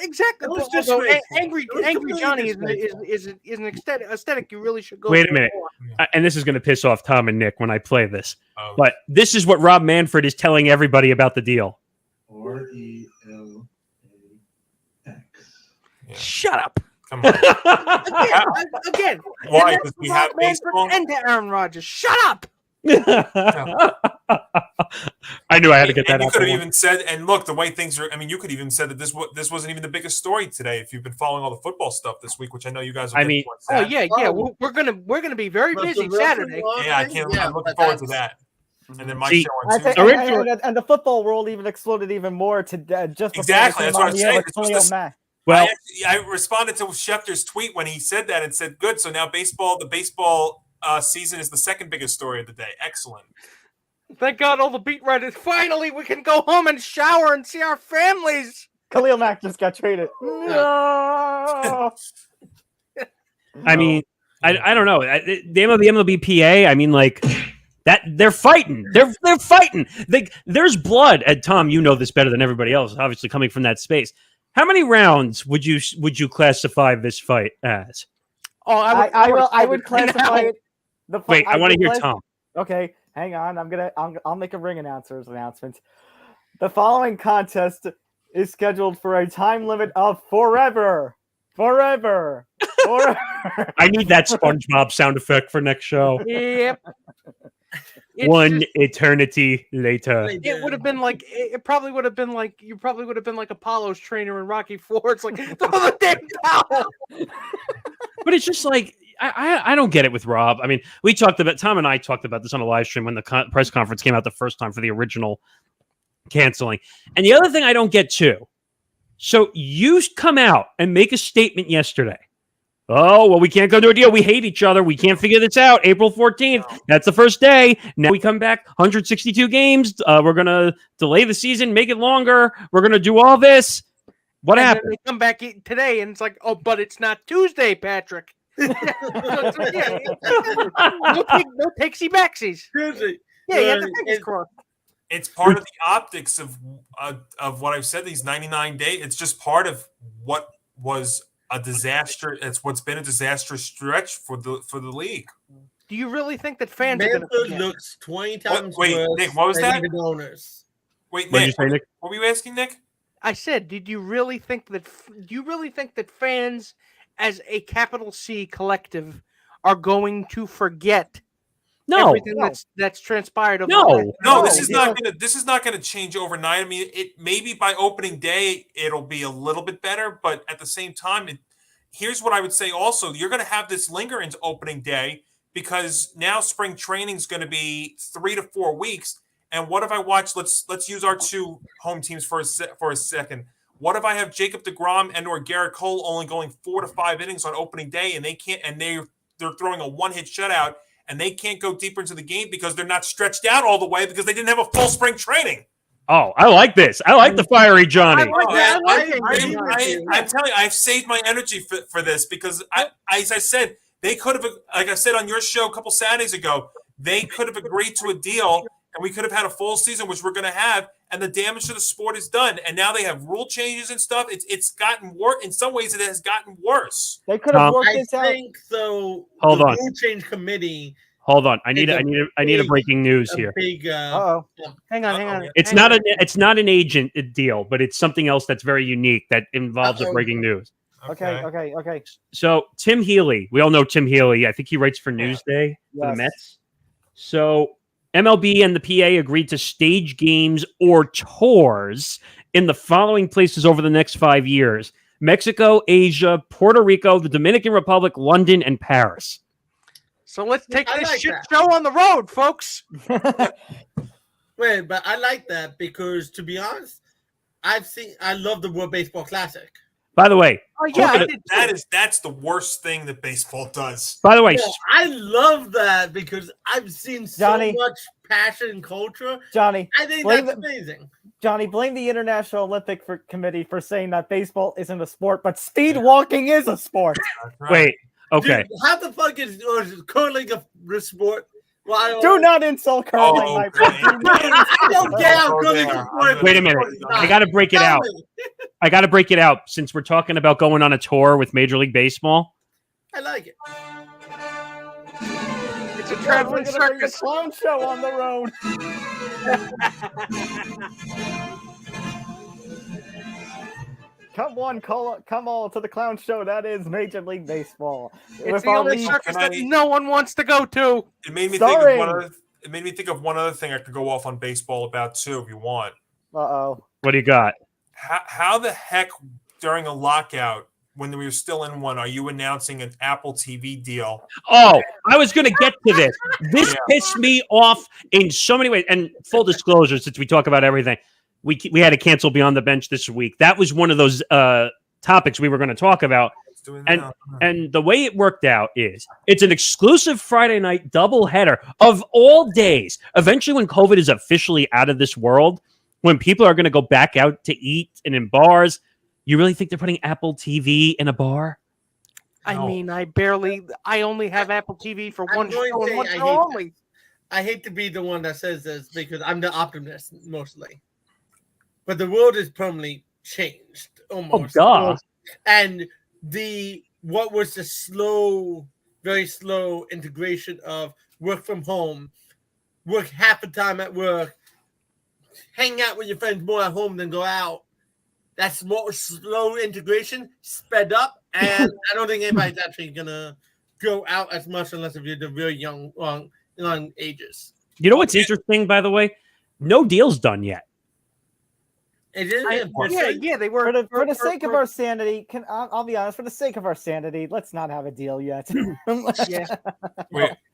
Speaker 4: Exactly.
Speaker 2: It was
Speaker 4: But although
Speaker 2: disgraceful.
Speaker 4: angry
Speaker 2: It was completely
Speaker 4: Johnny
Speaker 2: disgraceful.
Speaker 4: is an aesthetic you really should go.
Speaker 3: Wait a
Speaker 4: for
Speaker 3: minute.
Speaker 4: more.
Speaker 3: And this is going to piss off Tom and Nick when I play this.
Speaker 6: Oh.
Speaker 3: But this is what Rob Manfred is telling everybody about the deal.
Speaker 7: RELAX.
Speaker 6: Yeah.
Speaker 3: Shut up.
Speaker 6: Come on.
Speaker 4: Again.
Speaker 6: Why?
Speaker 4: and
Speaker 6: Because we
Speaker 4: that's
Speaker 6: have
Speaker 4: Rob Manfred
Speaker 6: baseball.
Speaker 4: and to Aaron Rodgers. Shut up.
Speaker 3: I knew I had to get that
Speaker 6: And you
Speaker 3: out.
Speaker 6: could have
Speaker 3: there.
Speaker 6: even said, and look, the way things are. I mean, you could even said that this wasn't even the biggest story today. If you've been following all the football stuff this week, which I know you guys. Will
Speaker 3: I
Speaker 6: get
Speaker 3: mean-
Speaker 6: to on
Speaker 4: Oh
Speaker 6: Saturday.
Speaker 4: yeah. We're gonna be very
Speaker 2: But the
Speaker 4: busy
Speaker 2: referee
Speaker 4: Saturday.
Speaker 2: law
Speaker 6: Yeah, I
Speaker 2: thing,
Speaker 6: can't.
Speaker 2: yeah,
Speaker 6: I'm looking
Speaker 2: but
Speaker 6: forward to
Speaker 2: that's-
Speaker 6: that. And then my
Speaker 3: See,
Speaker 6: show
Speaker 1: I
Speaker 6: on
Speaker 1: think,
Speaker 6: Tuesday.
Speaker 1: and the football world even exploded even more to just before
Speaker 6: Exactly,
Speaker 1: it came
Speaker 6: that's what
Speaker 1: on
Speaker 6: I'm
Speaker 1: the air
Speaker 6: saying.
Speaker 1: with
Speaker 6: This was
Speaker 1: Khalil
Speaker 6: this-
Speaker 1: Mack.
Speaker 3: Well,
Speaker 6: I responded to Schefter's tweet when he said that and said, "Good, so now the baseball season is the second biggest story of the day. Excellent."
Speaker 4: Thank God all the beat writers. Finally, we can go home and shower and see our families.
Speaker 1: Khalil Mack just got traded. No.
Speaker 3: I mean, I don't know. The MLBPA, I mean, like that they're fighting. They're fighting. There's blood. And Tom, you know this better than everybody else, obviously coming from that space. How many rounds would you classify this fight as?
Speaker 4: Oh,
Speaker 1: I would classify it.
Speaker 3: Wait, I want to hear Tom.
Speaker 1: Okay, hang on. I'll make a ring announcement. The following contest is scheduled for a time limit of forever. Forever.
Speaker 3: I need that SpongeBob sound effect for next show.
Speaker 4: Yep. It's
Speaker 3: One
Speaker 4: just-
Speaker 3: eternity later.
Speaker 4: it would have been like it probably would have been like you probably would have been like Apollo's trainer in Rocky IV. It's like throw the damn towel.
Speaker 3: But it's just like I don't get it with Rob. I mean, Tom and I talked about this on a live stream when the press conference came out the first time for the original canceling. And the other thing I don't get too. So you come out and make a statement yesterday. Oh, well, we can't go to a deal. We hate each other. We can't figure this out. April 14th. That's the first day. Now we come back 162 games. We're going to delay the season, make it longer. We're going to do all this. What
Speaker 4: And then
Speaker 3: happened?
Speaker 4: they come back today and it's like, oh, but it's not Tuesday, Patrick. No takesy backsies.
Speaker 2: Seriously.
Speaker 4: Yeah, you have to fingers crossed.
Speaker 6: It's part of the optics of what I've said. These 99 days. It's just part of what was a disaster. It's what's been a disastrous stretch for the league.
Speaker 4: Do you really think that fans are going to
Speaker 2: Manfred
Speaker 4: forget?
Speaker 2: looks 20 times
Speaker 6: Wait,
Speaker 2: worse
Speaker 6: Nick, what was
Speaker 2: than
Speaker 6: that?
Speaker 2: even owners.
Speaker 6: Wait,
Speaker 3: What did you
Speaker 6: Nick,
Speaker 3: say, Nick?
Speaker 6: what were you asking, Nick?
Speaker 4: I said, do you really think that fans as a capital C collective are going to forget everything that's transpired over the last-
Speaker 6: No,
Speaker 1: No,
Speaker 6: this is not gonna change overnight. I mean, it maybe by opening day it'll be a little bit better, but at the same time, here's what I would say also. You're going to have this linger into opening day because now spring training is going to be 3 to 4 weeks. And what if I watch? Let's use our two home teams for a second. What if I have Jacob deGrom and or Garrett Cole only going 4 to 5 innings on opening day, and they can't, and they're throwing a one-hit shutout, and they can't go deeper into the game because they're not stretched out all the way because they didn't have a full spring training.
Speaker 3: Oh, I like this. I like the fiery Johnny.
Speaker 6: I'm telling you, I've saved my energy for this because as I said, they could have, like I said on your show a couple Saturdays ago, they could have agreed to a deal and we could have had a full season, which we're going to have, and the damage to the sport is done. And now they have rule changes and stuff. It's gotten worse. In some ways, it has gotten worse.
Speaker 1: They could have worked this out.
Speaker 2: I think so.
Speaker 3: Hold on.
Speaker 2: Rule change committee.
Speaker 3: Hold on. I need a breaking news here.
Speaker 2: Big,
Speaker 4: hang on.
Speaker 3: It's not an agent deal, but it's something else that's very unique that involves a breaking news.
Speaker 1: Okay.
Speaker 3: So Tim Healy, we all know Tim Healy. I think he writes for Newsday for the Mets. So MLB and the PA agreed to stage games or tours in the following places over the next 5 years: Mexico, Asia, Puerto Rico, the Dominican Republic, London, and Paris.
Speaker 4: So let's take this show on the road, folks.
Speaker 2: Wait, but I like that because, to be honest, I love the World Baseball Classic.
Speaker 3: By the way,
Speaker 6: that's the worst thing that baseball does.
Speaker 3: By the way,
Speaker 2: I love that because I've seen so much passion and culture.
Speaker 1: Johnny,
Speaker 2: I think that's amazing.
Speaker 1: Johnny, blame the International Olympic Committee for saying that baseball isn't a sport, but speed walking is a sport.
Speaker 3: Wait, okay.
Speaker 2: Dude, how the fuck is curling a sport? Well,
Speaker 1: do not insult curling, my friend.
Speaker 2: I don't care how curling is a sport.
Speaker 3: Wait a minute. I got to break it out. I got to break it out since we're talking about going on a tour with Major League Baseball.
Speaker 2: I like it.
Speaker 4: It's a traveling circus.
Speaker 1: Clown show on the road. Come on to the clown show. That is Major League Baseball.
Speaker 4: It's the only circus that no one wants to go to.
Speaker 6: It made me think of one other. It made me think of one other thing I could go off on baseball about too, if you want.
Speaker 1: Uh-oh.
Speaker 3: What do you got?
Speaker 6: How the heck during a lockout, when we were still in one, are you announcing an Apple TV deal?
Speaker 3: Oh, I was going to get to this. This pissed me off in so many ways. And full disclosure, since we talk about everything, we had to cancel Beyond the Bench this week. That was one of those topics we were going to talk about. And the way it worked out is it's an exclusive Friday night doubleheader of all days. Eventually, when COVID is officially out of this world, when people are going to go back out to eat and in bars, you really think they're putting Apple TV in a bar?
Speaker 4: I mean, I only have Apple TV for one show and one show only.
Speaker 2: I hate to be the one that says this because I'm the optimist mostly. But the world is permanently changed almost.
Speaker 3: Oh, duh.
Speaker 2: And what was the very slow integration of work from home, work half the time at work, hang out with your friends more at home than go out. That's more slow integration, sped up, and I don't think anybody's actually gonna go out as much unless if you're the very young ages.
Speaker 3: You know what's interesting, by the way? No deal's done yet.
Speaker 2: It is.
Speaker 4: Yeah, they were.
Speaker 1: For the sake of our sanity, I'll be honest. For the sake of our sanity, let's not have a deal yet.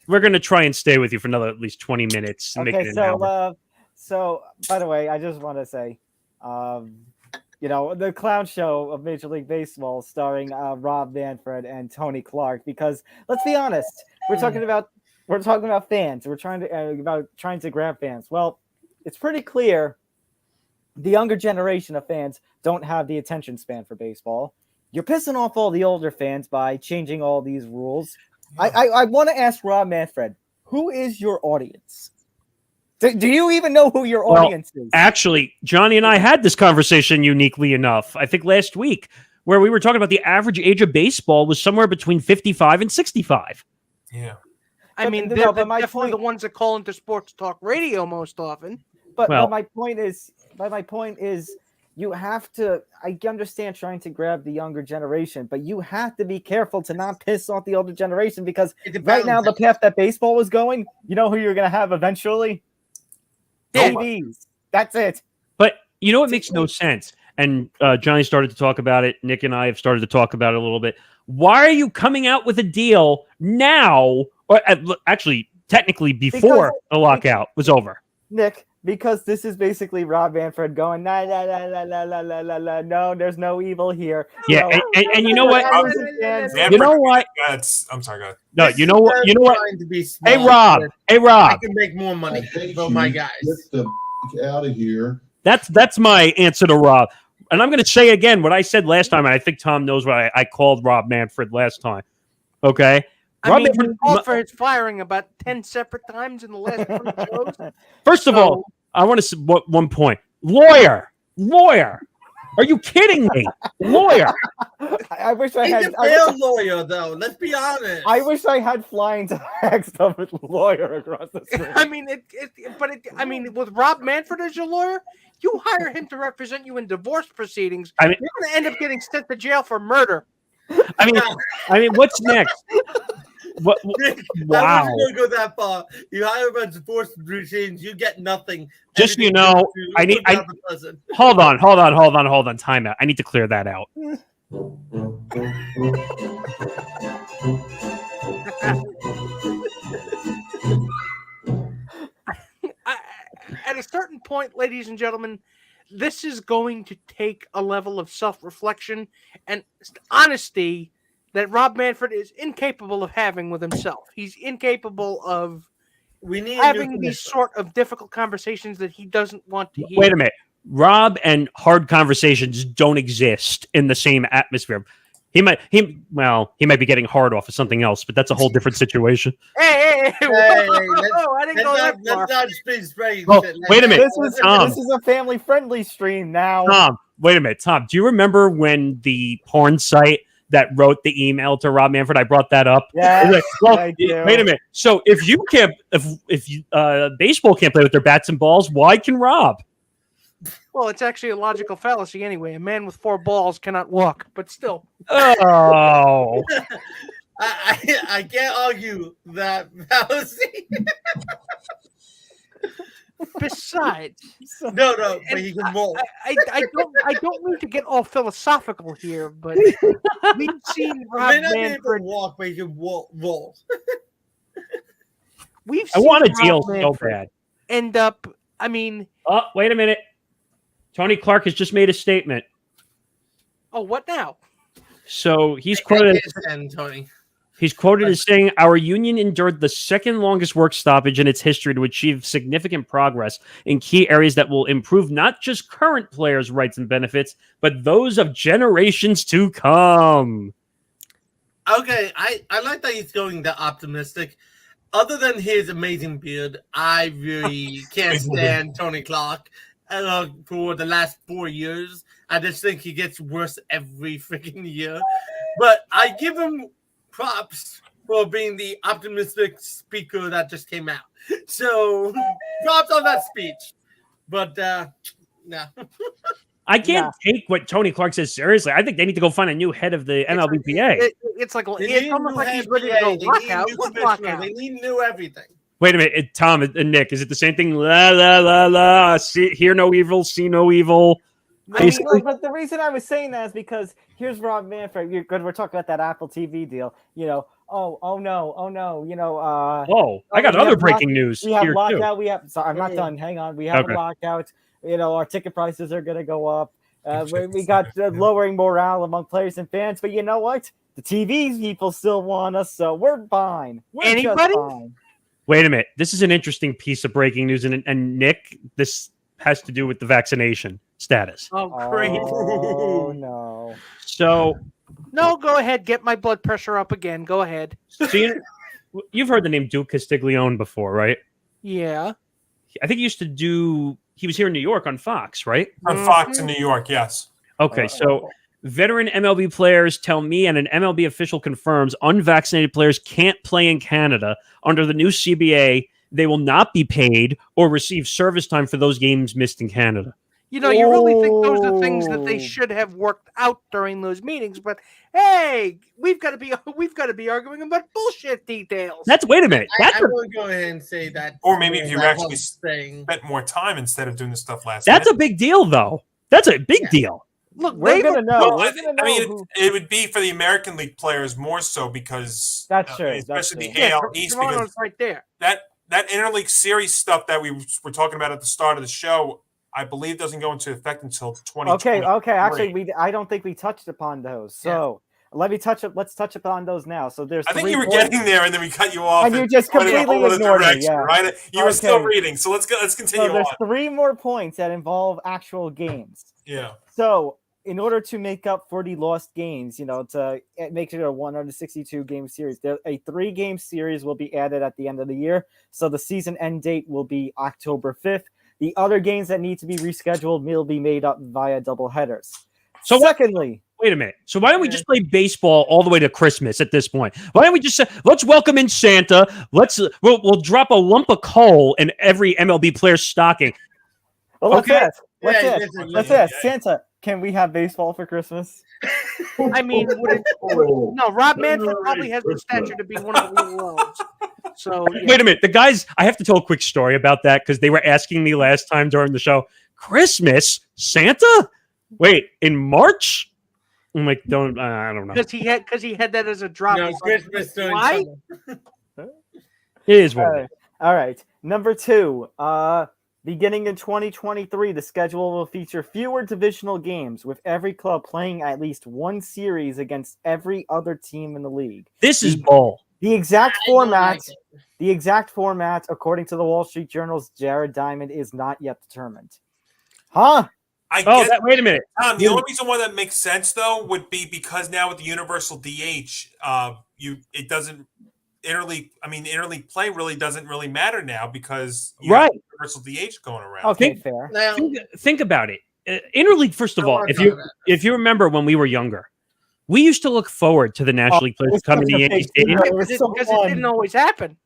Speaker 3: We're gonna try and stay with you for another at least 20 minutes. And
Speaker 1: okay,
Speaker 3: make it an hour.
Speaker 1: So by the way, I just want to say, the clown show of Major League Baseball starring Rob Manfred and Tony Clark. Because let's be honest, we're talking about fans. We're trying to grab fans. Well, it's pretty clear the younger generation of fans don't have the attention span for baseball. You're pissing off all the older fans by changing all these rules. Yeah. I want to ask Rob Manfred, who is your audience? Do you even know who your audience is?
Speaker 3: Actually, Johnny and I had this conversation uniquely enough, I think last week, where we were talking about the average age of baseball was somewhere between 55 and 65.
Speaker 6: Yeah.
Speaker 4: I mean, they're definitely the ones that call into sports talk radio most often.
Speaker 1: But my point is, you have to. I understand trying to grab the younger generation, but you have to be careful to not piss off the older generation because right now the path that baseball is going, you know who you're going to have eventually? TVs. That's it.
Speaker 3: But you know what makes no sense? And Johnny started to talk about it. Nick and I have started to talk about it a little bit. Why are you coming out with a deal now? Or actually, technically, before the lockout was over.
Speaker 1: Nick, because this is basically Rob Manfred going, la, la, la, la, la, la, la, la, la. No, there's no evil here.
Speaker 3: Yeah,
Speaker 1: No.
Speaker 3: and you know what?
Speaker 6: Manfred,
Speaker 3: You know what?
Speaker 6: I'm sorry, go ahead.
Speaker 3: No, you know what? You know what?
Speaker 2: Trying to be
Speaker 3: Hey,
Speaker 2: smart,
Speaker 3: Rob.
Speaker 2: but
Speaker 3: Hey,
Speaker 2: I
Speaker 3: Rob.
Speaker 2: can make more money
Speaker 7: I hate
Speaker 2: for
Speaker 7: you.
Speaker 2: my guys.
Speaker 7: Get the out of here.
Speaker 3: That's my answer to Rob. And I'm going to say again what I said last time, and I think Tom knows what I called Rob Manfred last time. Okay?
Speaker 4: I mean,
Speaker 3: Manfred,
Speaker 4: he called for his firing about 10 separate times in the last 20 shows.
Speaker 3: first of all, I want to say one point. Lawyer. Are you kidding me? Lawyer.
Speaker 1: I wish I
Speaker 2: He's
Speaker 1: had.
Speaker 2: a real lawyer, though. Let's be honest.
Speaker 1: I wish I had flying text of a lawyer across the screen.
Speaker 4: I mean, I mean, with Rob Manfred as your lawyer, you hire him to represent you in divorce proceedings.
Speaker 3: I mean-
Speaker 4: you're going to end up getting sent to jail for murder.
Speaker 3: I mean, what's next? What? Wow.
Speaker 2: I wouldn't go that far. You hire a divorce routines, you get nothing.
Speaker 3: Just so you
Speaker 2: Everything
Speaker 3: know,
Speaker 2: goes to-
Speaker 3: I need-
Speaker 2: goes down the pleasant.
Speaker 3: Hold on. Time out. I need to clear that out.
Speaker 4: At a certain point, ladies and gentlemen, this is going to take a level of self-reflection and honesty that Rob Manfred is incapable of having with himself. He's incapable of
Speaker 2: We need a new
Speaker 4: having these
Speaker 2: commissioner.
Speaker 4: sort of difficult conversations that he doesn't want to hear.
Speaker 3: Wait a minute. Rob and hard conversations don't exist in the same atmosphere. He might be getting hard off of something else, but that's a whole different situation.
Speaker 4: Hey,
Speaker 2: Hey,
Speaker 4: whoa, I didn't go that far.
Speaker 2: Let's not speak straight.
Speaker 3: Oh,
Speaker 2: shit like
Speaker 3: wait a
Speaker 2: that.
Speaker 3: minute.
Speaker 1: This is a family-friendly stream now.
Speaker 3: Tom, wait a minute. Tom, do you remember when the porn site that wrote the email to Rob Manfred, I brought that up?
Speaker 1: Yeah,
Speaker 3: Like, well,
Speaker 1: I do.
Speaker 3: wait a minute. So if you can't, if you, baseball can't play with their bats and balls, why can Rob?
Speaker 4: Well, it's actually a logical fallacy anyway. A man with 4 balls cannot walk, but still.
Speaker 3: Oh,
Speaker 2: I can't argue that fallacy.
Speaker 4: Besides,
Speaker 2: No, but he can walk.
Speaker 4: I don't mean to get all philosophical here, but we've seen
Speaker 2: He
Speaker 4: Rob
Speaker 2: may not be able to
Speaker 4: Manfred.
Speaker 2: walk, but he can roll.
Speaker 4: We've
Speaker 3: I
Speaker 4: seen
Speaker 3: want a
Speaker 4: Rob
Speaker 3: deal so
Speaker 4: Manfred
Speaker 3: bad.
Speaker 4: end up. I mean,
Speaker 3: Oh, wait a minute. Tony Clark has just made a statement.
Speaker 4: oh, what now?
Speaker 3: So he's quoted.
Speaker 2: Tony.
Speaker 3: He's quoted as saying, "Our union endured the second longest work stoppage in its history to achieve significant progress in key areas that will improve not just current players' rights and benefits, but those of generations to come."
Speaker 2: Okay, I like that he's going that optimistic. Other than his amazing beard, I really can't stand Tony Clark. For the last 4 years, I just think he gets worse every freaking year. But I give him props for being the optimistic speaker that just came out. So props on that speech. But no.
Speaker 3: I can't take what Tony Clark says seriously. I think they need to go find a new head of the MLBPA.
Speaker 4: It's like
Speaker 2: They
Speaker 4: it's
Speaker 2: need
Speaker 4: almost
Speaker 2: new
Speaker 4: like he's
Speaker 2: head
Speaker 4: ready to
Speaker 2: PA,
Speaker 4: go
Speaker 2: they need
Speaker 4: lockout.
Speaker 2: new
Speaker 4: What
Speaker 2: commissioner,
Speaker 4: lockout?
Speaker 2: They need new everything.
Speaker 3: Wait a minute, Tom and Nick, is it the same thing? La la la la. See, hear no evil, see no evil.
Speaker 1: I mean,
Speaker 3: Basically-
Speaker 1: no, but the reason I was saying that is because here's Rob Manfred. We're talking about that Apple TV deal. You know, oh no. You know,
Speaker 3: I got
Speaker 1: we
Speaker 3: other
Speaker 1: have
Speaker 3: breaking news
Speaker 1: we have
Speaker 3: here too.
Speaker 1: lockout. Sorry, I'm not done. Hang on. We have
Speaker 3: Okay.
Speaker 1: a lockout. You know, our ticket prices are going to go up. We got lowering morale among players and fans. But you know what? The TV people still want us, so we're fine. We're
Speaker 4: Anybody?
Speaker 1: just fine.
Speaker 3: Wait a minute. This is an interesting piece of breaking news, and Nick, this has to do with the vaccination status.
Speaker 4: Oh, great!
Speaker 1: Oh no.
Speaker 3: So,
Speaker 4: No, go ahead. Get my blood pressure up again. Go ahead.
Speaker 3: you've heard the name Duke Castiglione before, right?
Speaker 4: Yeah.
Speaker 3: I think he used to do. He was here in New York on Fox, right?
Speaker 6: On Fox in New York, yes.
Speaker 3: Okay, so veteran MLB players tell me, and an MLB official confirms, unvaccinated players can't play in Canada under the new CBA. They will not be paid or receive service time for those games missed in Canada.
Speaker 4: You know, you really think those are things that they should have worked out during those meetings, but hey, we've got to be arguing about bullshit details.
Speaker 3: Wait a minute.
Speaker 2: I will go ahead and say that.
Speaker 6: Or maybe if you
Speaker 2: that
Speaker 6: actually
Speaker 2: whole thing.
Speaker 6: Spent more time instead of doing the stuff last
Speaker 3: That's
Speaker 6: minute.
Speaker 3: a big deal, though. That's a big deal.
Speaker 4: Look,
Speaker 1: We're gonna know.
Speaker 6: Well,
Speaker 1: We're gonna know.
Speaker 6: I mean,
Speaker 1: who...
Speaker 6: it would be for the American League players more so because
Speaker 1: That's true.
Speaker 6: especially
Speaker 1: That's
Speaker 6: the
Speaker 1: true.
Speaker 4: yeah,
Speaker 6: AL East, because
Speaker 4: Toronto's right there.
Speaker 6: that interleague series stuff that we were talking about at the start of the show, I believe, doesn't go into effect until 2020.
Speaker 1: Okay. Actually, I don't think we touched upon those. So let's touch upon those now. So there's.
Speaker 6: I think
Speaker 1: 3
Speaker 6: you were
Speaker 1: points.
Speaker 6: getting there, and then we cut you off,
Speaker 1: And you just
Speaker 6: went in a
Speaker 1: completely
Speaker 6: whole other
Speaker 1: ignored me,
Speaker 6: direction,
Speaker 1: yeah.
Speaker 6: right? You were still
Speaker 1: Okay.
Speaker 6: reading, so let's continue
Speaker 1: So there's
Speaker 6: on.
Speaker 1: 3 more points that involve actual games.
Speaker 6: Yeah.
Speaker 1: So in order to make up for the lost games, to make it a 162 game series, a 3-game series will be added at the end of the year. So the season end date will be October 5th. The other games that need to be rescheduled will be made up via double headers.
Speaker 3: So
Speaker 1: secondly,
Speaker 3: wait a minute. So why don't we just play baseball all the way to Christmas at this point? Why don't we just say, let's welcome in Santa? We'll drop a lump of coal in every MLB player's stocking.
Speaker 1: well, let's
Speaker 3: Okay.
Speaker 1: Let's ask Santa. Can we have baseball for Christmas?
Speaker 4: I mean, no, Rob Manfred probably has the stature to be one of the little elves. So yeah.
Speaker 3: Wait a minute. The guys, I have to tell a quick story about that because they were asking me last time during the show, Christmas? Santa? Wait, in March? I'm like, I don't know.
Speaker 4: Because he had that as a drop.
Speaker 2: No, Christmas during
Speaker 4: Why?
Speaker 2: summer.
Speaker 3: It is what it is.
Speaker 1: All right. Number 2. Beginning in 2023, the schedule will feature fewer divisional games, with every club playing at least one series against every other team in the league.
Speaker 3: This is bull.
Speaker 1: The exact
Speaker 2: I don't like
Speaker 1: format, according to the Wall Street Journal's Jared Diamond, is not yet determined. Huh?
Speaker 3: Wait a minute.
Speaker 6: Tom, the only reason why that makes sense though would be because now with the universal DH, it doesn't interleague play really doesn't really matter now because you have universal DH going around.
Speaker 1: Okay, fair.
Speaker 2: Now,
Speaker 3: Think about it. Interleague, first of all, if you remember when we were younger, we used to look forward to the National League players coming to the Yankee Stadium.
Speaker 4: Because it didn't always happen.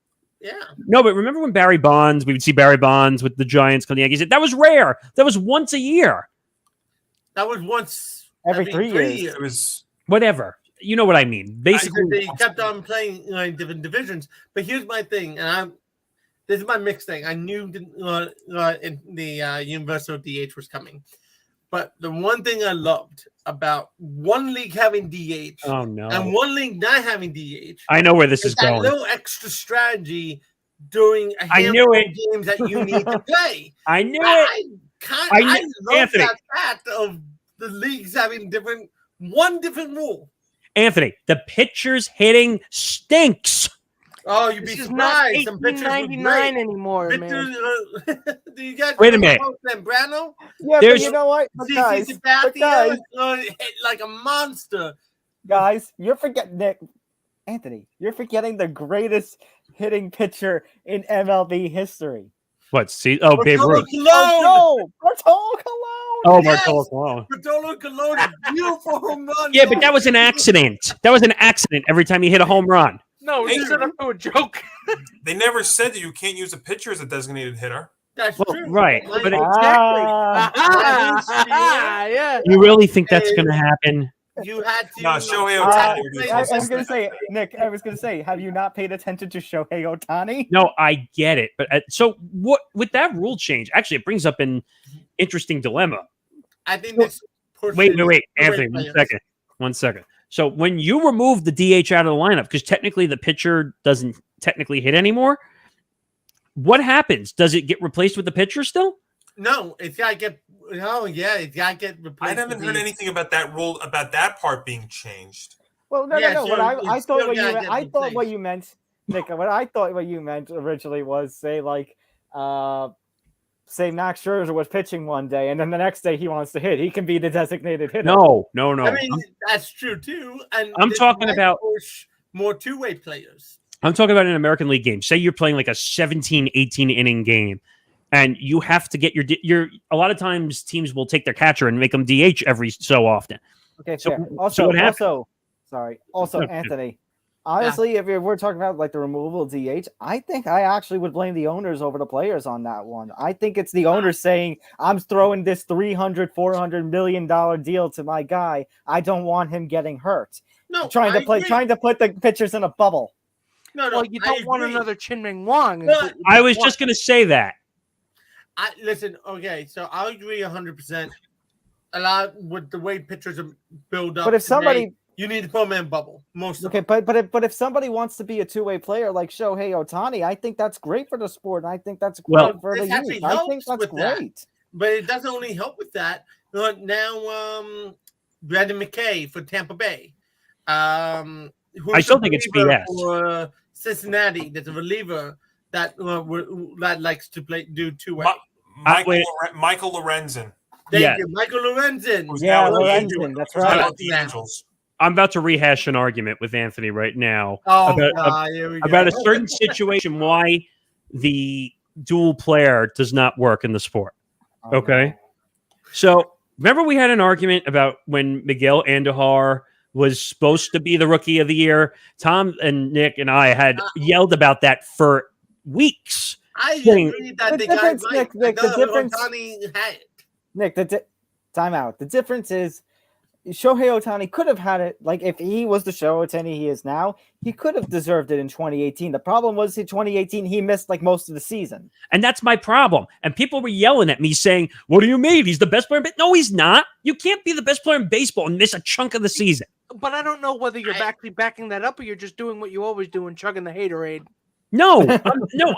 Speaker 2: yeah.
Speaker 3: No, but remember when Barry Bonds, we would see Barry Bonds with the Giants come to the Yankees. That was rare. That was once a year.
Speaker 2: That was once
Speaker 1: Every 3 years.
Speaker 6: It was
Speaker 3: Whatever. You know what I mean. Basically,
Speaker 2: they kept on playing in different divisions. But here's my thing, and this is my mixed thing. I knew the universal DH was coming, but the one thing I loved about one league having DH
Speaker 3: oh no,
Speaker 2: and one league not having DH,
Speaker 3: I know where this is
Speaker 2: that
Speaker 3: going.
Speaker 2: little extra strategy during a
Speaker 3: I
Speaker 2: handful
Speaker 3: knew
Speaker 2: of
Speaker 3: it.
Speaker 2: games that you need to play.
Speaker 3: I knew it.
Speaker 2: I love
Speaker 3: Anthony.
Speaker 2: that fact of the leagues having one different rule.
Speaker 3: Anthony, the pitcher's hitting stinks.
Speaker 2: Oh, you'd be
Speaker 4: This is not
Speaker 2: surprised. Some pitchers were
Speaker 4: 1899
Speaker 2: great.
Speaker 4: anymore, man.
Speaker 2: Pitchers, do you guys
Speaker 3: Wait a minute.
Speaker 2: Zambrano?
Speaker 1: Yeah,
Speaker 3: There's-
Speaker 1: but you know what? But
Speaker 2: CC
Speaker 1: guys,
Speaker 2: Sabathia hit like a monster.
Speaker 1: you're forgetting Nick. Anthony, you're forgetting the greatest hitting pitcher in MLB history.
Speaker 3: What? See? Oh, Babe
Speaker 2: Bartolo
Speaker 3: Ruth.
Speaker 2: Colon.
Speaker 1: Oh, no! Bartolo Colon!
Speaker 3: Oh,
Speaker 2: Yes.
Speaker 3: Bartolo Colon.
Speaker 2: Bartolo Colon, a beautiful home run.
Speaker 3: Yeah, but that was an accident. That was an accident every time he hit a home run.
Speaker 4: No,
Speaker 6: Hey,
Speaker 4: this is a joke.
Speaker 6: they never said that you can't use a pitcher as a designated hitter.
Speaker 2: That's
Speaker 3: Well,
Speaker 2: true.
Speaker 3: right,
Speaker 2: Like,
Speaker 3: but
Speaker 4: Yeah.
Speaker 3: You really think that's going to happen?
Speaker 2: you had to.
Speaker 6: No, Shohei Ohtani would be
Speaker 1: I was
Speaker 6: closest.
Speaker 1: going to say, Nick, have you not paid attention to Shohei Ohtani?
Speaker 3: No, I get it. But so what with that rule change? Actually, it brings up an interesting dilemma.
Speaker 2: I think this.
Speaker 3: Wait,
Speaker 2: pushes
Speaker 3: Anthony,
Speaker 2: players.
Speaker 3: one second. So when you remove the DH out of the lineup, because technically the pitcher doesn't technically hit anymore, what happens? Does it get replaced with the pitcher still?
Speaker 2: No, it's got to get. Oh, yeah, it's got to get replaced.
Speaker 6: I haven't
Speaker 2: with
Speaker 6: heard
Speaker 2: the-
Speaker 6: anything about that rule, about that part being changed.
Speaker 1: Well, no.
Speaker 2: Yeah,
Speaker 1: What
Speaker 2: so
Speaker 1: I
Speaker 2: it's
Speaker 1: thought
Speaker 2: still
Speaker 1: what you
Speaker 2: gotta
Speaker 1: meant,
Speaker 2: get
Speaker 1: I thought what
Speaker 2: replaced.
Speaker 1: you meant, Nick. What I thought what you meant originally was say say Max Scherzer was pitching one day, and then the next day he wants to hit. He can be the designated hitter.
Speaker 3: No.
Speaker 2: I mean, that's true too. And
Speaker 3: I'm
Speaker 2: this
Speaker 3: talking
Speaker 2: might
Speaker 3: about-
Speaker 2: push more two-way players.
Speaker 3: I'm talking about an American League game. Say you're playing like a 17, 18 inning game, and you have to get your. A lot of times, teams will take their catcher and make them DH every so often.
Speaker 1: Okay,
Speaker 3: So-
Speaker 1: fair.
Speaker 3: so what happened?
Speaker 1: Also,
Speaker 3: Okay.
Speaker 1: Anthony. Honestly, if we're talking about like the removal of DH, I think I actually would blame the owners over the players on that one. I think it's the owners saying, "I'm throwing this $300-400 million deal to my guy. I don't want him getting hurt."
Speaker 2: No,
Speaker 1: Trying to put the pitchers in a bubble.
Speaker 2: No,
Speaker 4: Well, you don't want
Speaker 2: agree.
Speaker 4: another Chin Ming Wong. is
Speaker 2: No,
Speaker 4: what you
Speaker 3: I was
Speaker 4: want.
Speaker 3: just going to say that.
Speaker 2: Listen, okay, so I agree 100%. a lot with the way pitchers are build up.
Speaker 1: But if somebody,
Speaker 2: you need to put them in a bubble. Most of
Speaker 1: okay, but if somebody wants to be a two-way player like Shohei Ohtani, I think that's great for the sport, and I think that's great
Speaker 3: Well,
Speaker 1: for the
Speaker 2: this actually
Speaker 1: youth. I think
Speaker 2: helps
Speaker 1: that's
Speaker 2: with that.
Speaker 1: great.
Speaker 2: But it doesn't only help with that. Now, Brandon McKay for Tampa Bay.
Speaker 3: I still think it's BS.
Speaker 2: For Cincinnati, there's a reliever that likes to do two-way.
Speaker 6: Michael Lorenzen.
Speaker 2: Thank you, Michael Lorenzen.
Speaker 1: Yeah,
Speaker 6: now with the
Speaker 1: Lorenzen,
Speaker 6: Angels.
Speaker 1: that's
Speaker 6: Who's
Speaker 1: right.
Speaker 6: now with the Angels.
Speaker 3: I'm about to rehash an argument with Anthony right now
Speaker 2: Here we go.
Speaker 3: about a certain situation why the dual player does not work in the sport. Okay. So remember we had an argument about when Miguel Andujar was supposed to be the rookie of the year. Tom and Nick and I had yelled about that for weeks.
Speaker 2: I agree that the guy might.
Speaker 1: Nick, the difference.
Speaker 2: Ohtani had it.
Speaker 1: Nick, time out. The difference is Shohei Ohtani could have had it. Like if he was the Shohei Ohtani he is now, he could have deserved it in 2018. The problem was in 2018 he missed like most of the season,
Speaker 3: and that's my problem. And people were yelling at me saying, "What do you mean? He's the best player?" No, he's not. You can't be the best player in baseball and miss a chunk of the season.
Speaker 4: But I don't know whether you're actually backing that up or you're just doing what you always do and chugging the haterade.
Speaker 3: No,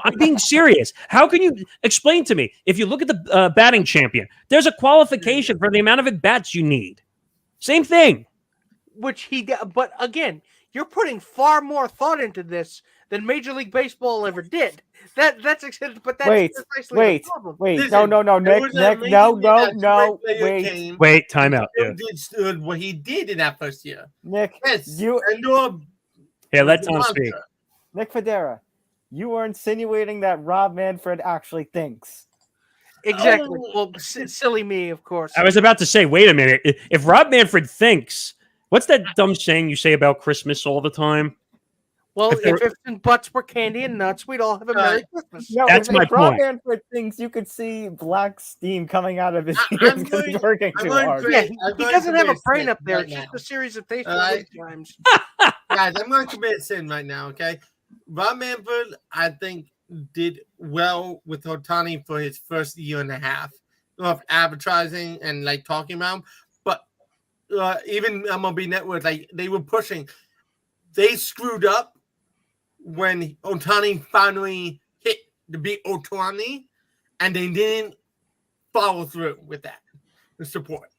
Speaker 3: I'm being serious. How can you explain to me? If you look at the batting champion, there's a qualification for the amount of at-bats you need. Same thing.
Speaker 4: Which he did. But again, you're putting far more thought into this than Major League Baseball ever did. But that's precisely the problem.
Speaker 1: Wait,
Speaker 2: Listen,
Speaker 1: no,
Speaker 2: there
Speaker 1: Nick,
Speaker 2: was an
Speaker 1: Nick,
Speaker 2: amazing
Speaker 1: no,
Speaker 2: player
Speaker 1: wait,
Speaker 2: came
Speaker 3: Wait, time out.
Speaker 2: and did what he did in that first year.
Speaker 1: Nick,
Speaker 2: Yes,
Speaker 1: you,
Speaker 3: Here, let Tom speak.
Speaker 1: Nick Fodera, you are insinuating that Rob Manfred actually thinks.
Speaker 4: Exactly. Well, silly me, of course.
Speaker 3: I was about to say, wait a minute. If Rob Manfred thinks, what's that dumb saying you say about Christmas all the time?
Speaker 4: Well, if ifs and buts were candy and nuts, we'd all have a Merry Christmas.
Speaker 1: No,
Speaker 3: That's my
Speaker 1: if Rob
Speaker 3: point.
Speaker 1: Manfred thinks you could see black steam coming out of his
Speaker 2: I'm
Speaker 1: ears because
Speaker 2: going-
Speaker 1: he's working
Speaker 2: I'm
Speaker 1: too
Speaker 2: going
Speaker 1: hard.
Speaker 2: to-
Speaker 4: Yeah,
Speaker 2: I'm
Speaker 4: he
Speaker 2: going
Speaker 4: doesn't
Speaker 2: to
Speaker 4: have a
Speaker 2: commit
Speaker 4: brain
Speaker 2: sin
Speaker 4: up there.
Speaker 2: right
Speaker 4: It's just
Speaker 2: now.
Speaker 4: a series of tasteful
Speaker 2: Alright.
Speaker 4: times.
Speaker 2: Guys, I'm going to commit a sin right now, okay? Rob Manfred, I think, did well with Ohtani for his first year and a half of advertising and like talking about him. But even MLB Network, like they were pushing. They screwed up when Ohtani finally hit to beat Ohtani, and they didn't follow through with that, the support.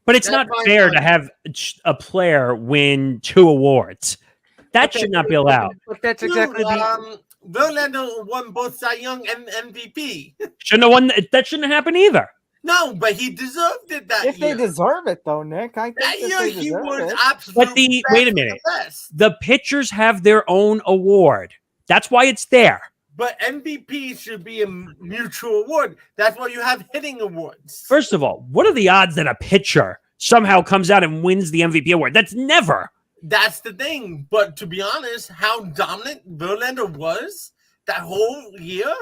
Speaker 3: But it's
Speaker 2: That's
Speaker 3: not
Speaker 2: my
Speaker 3: fair to
Speaker 2: argument.
Speaker 3: have a player win 2 awards. That should not be allowed.
Speaker 4: But that's exactly the.
Speaker 2: Verlander won both Cy Young and MVP.
Speaker 3: Shouldn't have won. That shouldn't happen either.
Speaker 2: No, but he deserved it that
Speaker 1: If
Speaker 2: year.
Speaker 1: they deserve it, though, Nick, I think
Speaker 2: That
Speaker 1: if
Speaker 2: year
Speaker 1: they
Speaker 2: he
Speaker 1: deserve
Speaker 2: was
Speaker 1: it.
Speaker 2: absolutely
Speaker 3: But wait a minute.
Speaker 2: best.
Speaker 3: The pitchers have their own award. That's why it's there.
Speaker 2: But MVP should be a mutual award. That's why you have hitting awards.
Speaker 3: First of all, what are the odds that a pitcher somehow comes out and wins the MVP award? That's never.
Speaker 2: That's the thing. But to be honest, how dominant Verlander was that whole year,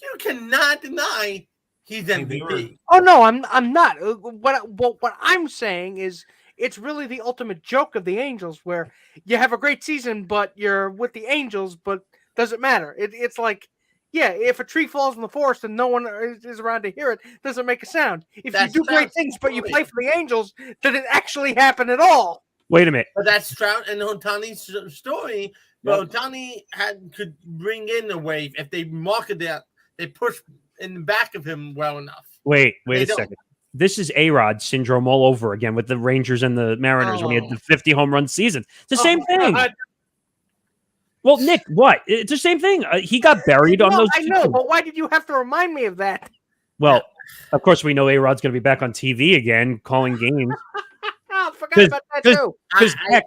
Speaker 2: you cannot deny he's MVP.
Speaker 4: Oh no, I'm not. What I'm saying is it's really the ultimate joke of the Angels, where you have a great season, but you're with the Angels, but doesn't matter. It's like, yeah, if a tree falls in the forest and no one is around to hear it, doesn't make a sound. If
Speaker 2: That's
Speaker 4: you do great
Speaker 2: Trout's
Speaker 4: things, but you
Speaker 2: story.
Speaker 4: play for the Angels, did it actually happen at all?
Speaker 3: Wait a minute.
Speaker 2: But that's Trout and Ohtani's story. But Ohtani could bring in a wave if they market that, they push in the back of him well enough.
Speaker 3: Wait
Speaker 2: They
Speaker 3: a
Speaker 2: don't.
Speaker 3: second. This is A-Rod syndrome all over again with the Rangers and the Mariners when he had the 50 home run season. It's the same thing.
Speaker 4: God.
Speaker 3: Well, Nick, what? It's the same thing. He got buried on
Speaker 4: No,
Speaker 3: those.
Speaker 4: I know, but why did you have to remind me of that?
Speaker 3: Well, of course, we know A-Rod's going to be back on TV again, calling games.
Speaker 4: Oh, I forgot about that too.
Speaker 3: Because heck,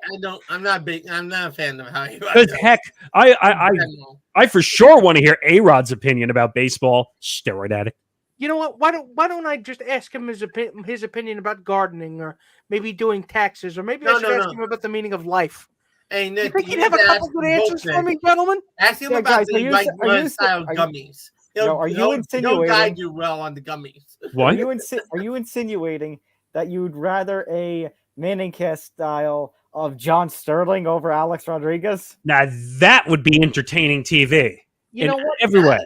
Speaker 2: I'm not a fan of how he
Speaker 3: because heck, I for sure want to hear A-Rod's opinion about baseball. Steroid addict.
Speaker 4: You know what? Why don't I just ask him his opinion about gardening, or maybe doing taxes, or maybe I should ask him about the meaning of life?
Speaker 2: Hey, Nick,
Speaker 4: You think he'd have a couple good answers for me, gentlemen?
Speaker 2: Ask him
Speaker 1: Yeah,
Speaker 2: about
Speaker 1: guys,
Speaker 2: the like style gummies.
Speaker 1: are you
Speaker 2: He'll
Speaker 1: insinuating-
Speaker 2: guide you well on the gummies.
Speaker 3: What?
Speaker 1: Are you insinuating that you'd rather a Manning cast style of John Sterling over Alex Rodriguez?
Speaker 3: Now that would be entertaining TV.
Speaker 4: You know what?
Speaker 3: Everywhere.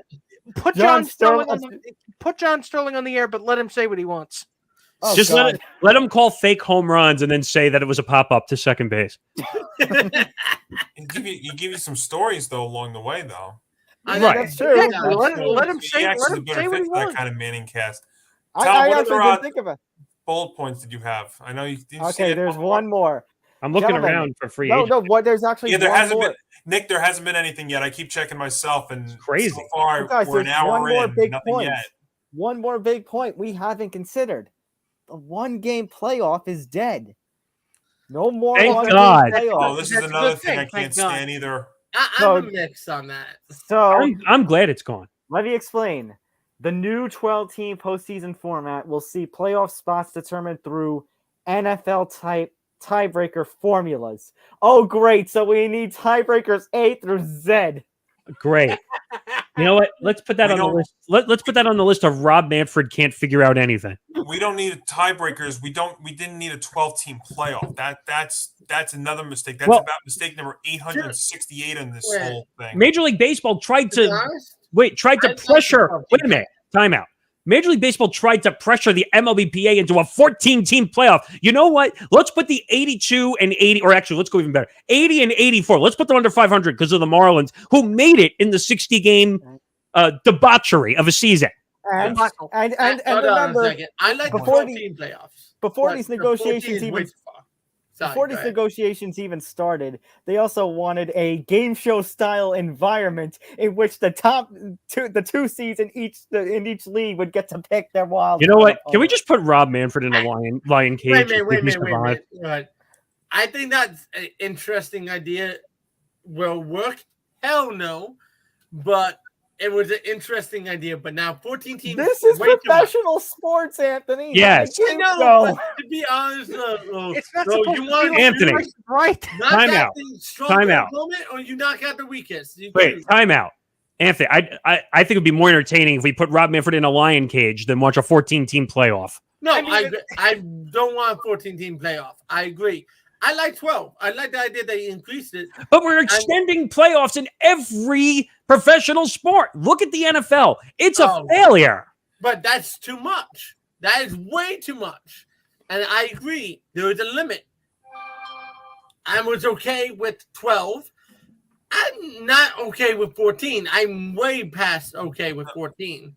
Speaker 4: Put
Speaker 1: John
Speaker 4: John Sterling on the air, but let him say what he wants.
Speaker 1: Oh,
Speaker 3: Just
Speaker 1: God.
Speaker 3: let him call fake home runs and then say that it was a pop up to second base.
Speaker 6: And give you some stories though along the way though.
Speaker 3: Right.
Speaker 1: That's true.
Speaker 4: Exactly. Let him
Speaker 6: He
Speaker 4: say. Let
Speaker 6: actually is a
Speaker 4: him
Speaker 6: better
Speaker 4: say what
Speaker 6: fit
Speaker 4: he
Speaker 6: for that
Speaker 4: wants.
Speaker 6: kind of Manning cast.
Speaker 1: I
Speaker 6: Tom, what
Speaker 1: actually
Speaker 6: other
Speaker 1: didn't think of it.
Speaker 6: bullet points did you have? I know you didn't.
Speaker 1: Okay, there's one more.
Speaker 3: I'm looking
Speaker 1: Gentlemen,
Speaker 3: around for free
Speaker 1: No,
Speaker 3: agent.
Speaker 1: no. What? There's actually
Speaker 6: Yeah, there
Speaker 1: one
Speaker 6: hasn't
Speaker 1: more.
Speaker 6: been Nick. There hasn't been anything yet. I keep checking myself, and
Speaker 3: Crazy.
Speaker 6: so far
Speaker 1: Guys,
Speaker 6: we're an
Speaker 1: there's
Speaker 6: hour
Speaker 1: one more
Speaker 6: in,
Speaker 1: big
Speaker 6: nothing
Speaker 1: point.
Speaker 6: yet.
Speaker 1: One more big point we haven't considered. The one-game playoff is dead. No more
Speaker 3: Thank
Speaker 1: one-game
Speaker 3: God.
Speaker 1: playoff.
Speaker 6: Oh, this is
Speaker 4: That's a
Speaker 6: another
Speaker 4: good
Speaker 6: thing I
Speaker 4: thing, thank
Speaker 6: can't stand either.
Speaker 2: I'm a mix on that.
Speaker 1: So
Speaker 3: I'm glad it's gone.
Speaker 1: let me explain. The new 12-team postseason format will see playoff spots determined through NFL-type tiebreaker formulas. Oh, great! So we need tiebreakers A through Z.
Speaker 3: Great. You know what? Let's put that
Speaker 6: We
Speaker 3: on the
Speaker 6: don't-
Speaker 3: list. Let's put that on the list of Rob Manfred can't figure out anything.
Speaker 6: We don't need tiebreakers. We didn't need a 12-team playoff. That's another mistake. That's
Speaker 3: Well-
Speaker 6: about mistake number 868 on this
Speaker 2: Wait.
Speaker 6: whole thing.
Speaker 3: Major League Baseball tried
Speaker 2: To be
Speaker 3: to
Speaker 2: honest,
Speaker 3: tried
Speaker 2: I
Speaker 3: to
Speaker 2: like the
Speaker 3: pressure.
Speaker 2: 12-team
Speaker 3: Wait a minute. Time out. Major League Baseball tried to pressure the MLBPA into a 14-team playoff. You know what? Let's put the 82 and 80, or actually, let's go even better. 80 and 84. Let's put them under 500 because of the Marlins, who made it in the 60-game debauchery of a season.
Speaker 1: And
Speaker 4: Debacle.
Speaker 1: and
Speaker 2: hold on a
Speaker 1: remember,
Speaker 2: second. I like
Speaker 1: before
Speaker 2: the
Speaker 1: the-
Speaker 2: 12-team playoffs.
Speaker 1: before
Speaker 2: But
Speaker 1: these
Speaker 2: the 14
Speaker 1: negotiations
Speaker 2: is
Speaker 1: even
Speaker 2: way too far. Sorry,
Speaker 1: before
Speaker 2: go
Speaker 1: these
Speaker 2: ahead.
Speaker 1: negotiations even started, they also wanted a game show style environment in which the two seeds in each league would get to pick their wild.
Speaker 3: You know
Speaker 1: card
Speaker 3: what? Can we
Speaker 1: opponent.
Speaker 3: just put Rob Manfred in a lion cage?
Speaker 2: Wait a minute,
Speaker 3: and
Speaker 2: wait a
Speaker 3: see if he
Speaker 2: minute, wait a
Speaker 3: survives?
Speaker 2: minute. Right. I think that's an interesting idea. Will work? Hell no. But it was an interesting idea. But now 14 teams.
Speaker 1: This is
Speaker 2: way too much.
Speaker 1: professional sports, Anthony.
Speaker 3: Yes.
Speaker 1: Let
Speaker 2: I
Speaker 1: the
Speaker 2: know,
Speaker 1: game go.
Speaker 2: but to be honest,
Speaker 4: It's not
Speaker 2: so
Speaker 4: supposed
Speaker 2: you
Speaker 4: to
Speaker 2: want
Speaker 4: be
Speaker 3: Anthony.
Speaker 4: like right.
Speaker 2: knock
Speaker 3: Time
Speaker 2: out
Speaker 3: out.
Speaker 2: the stronger
Speaker 3: Time out.
Speaker 2: opponent, or you knock out the weakest. You
Speaker 3: Wait,
Speaker 2: choose.
Speaker 3: time out. Anthony, I think it'd be more entertaining if we put Rob Manfred in a lion cage than watch a 14-team playoff.
Speaker 2: No,
Speaker 4: I mean,
Speaker 2: I don't want a 14-team playoff. I agree. I like 12. I like the idea they increased it.
Speaker 3: But we're extending playoffs in every professional sport. Look at the NFL. It's a
Speaker 2: Oh.
Speaker 3: failure.
Speaker 2: But that's too much. That is way too much. And I agree. There is a limit. I was okay with 12. I'm not okay with 14. I'm way past okay with 14.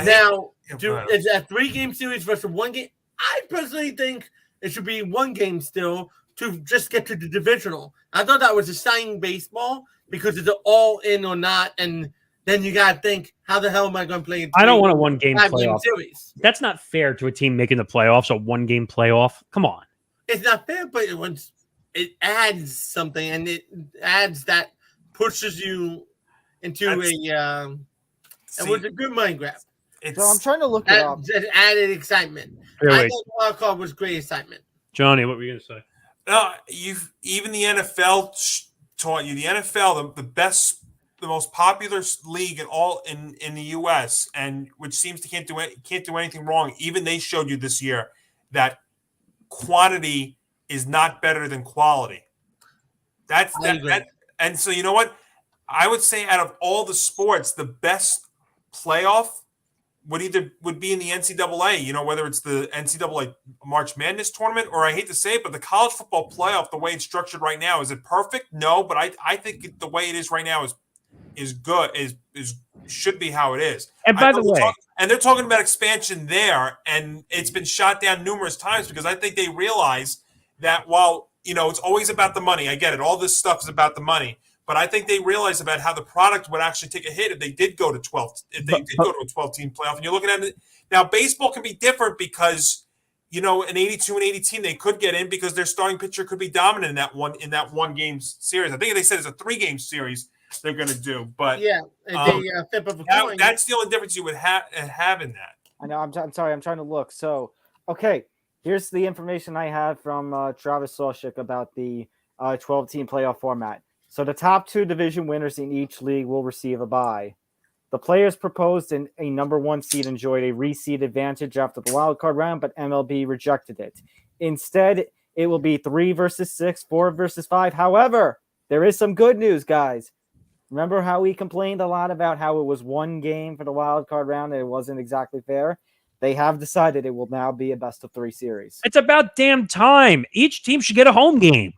Speaker 2: Now, is a 3-game series versus 1 game? I personally think it should be 1 game still to just get to the divisional. I thought that was exciting baseball because it's an all in or not, and then you got to think, how the hell am I going to play?
Speaker 3: I don't want a 1-game
Speaker 2: 5-game
Speaker 3: playoff.
Speaker 2: series.
Speaker 3: That's not fair to a team making the playoffs, a 1-game playoff. Come on.
Speaker 2: It's not fair, but it adds something, and it adds that pushes you into it was a good money grab.
Speaker 1: So I'm trying to look it up.
Speaker 2: That added excitement.
Speaker 3: Here,
Speaker 2: I
Speaker 3: wait.
Speaker 2: thought the wild card was great excitement.
Speaker 3: Johnny, what were you going to say?
Speaker 6: No, even the NFL taught you. The NFL, the most popular league in the U.S. and which seems to can't do anything wrong. Even they showed you this year that quantity is not better than quality. That. And so you know what? I would say out of all the sports, the best playoff would be in the NCAA. You know, whether it's the NCAA March Madness tournament, or I hate to say it, but the college football playoff, the way it's structured right now, is it perfect? No, but I think the way it is right now is good. Is should be how it is.
Speaker 3: And by the way,
Speaker 6: and they're talking about expansion there, and it's been shot down numerous times because I think they realize that while it's always about the money. I get it. All this stuff is about the money. But I think they realized about how the product would actually take a hit if they did go to 12. If they did go to a 12-team playoff, and you're looking at it now, baseball can be different because an 82 and 80 team they could get in because their starting pitcher could be dominant in that one game series. I think they said it's a 3-game series they're going to do. But
Speaker 2: yeah, flip of a coin.
Speaker 6: That's the only difference you would have in that.
Speaker 1: I know. I'm sorry. I'm trying to look. So, okay, here's the information I have from Travis Sawchik about the 12-team playoff format. So the top 2 division winners in each league will receive a bye. The players proposed in a number 1 seed enjoyed a reseed advantage after the wild card round, but MLB rejected it. Instead, it will be 3 versus 6, 4 versus 5. However, there is some good news, guys. Remember how we complained a lot about how it was 1 game for the wild card round and it wasn't exactly fair? they have decided it will now be a best-of-3 series.
Speaker 3: It's about damn time. Each team should get a home game.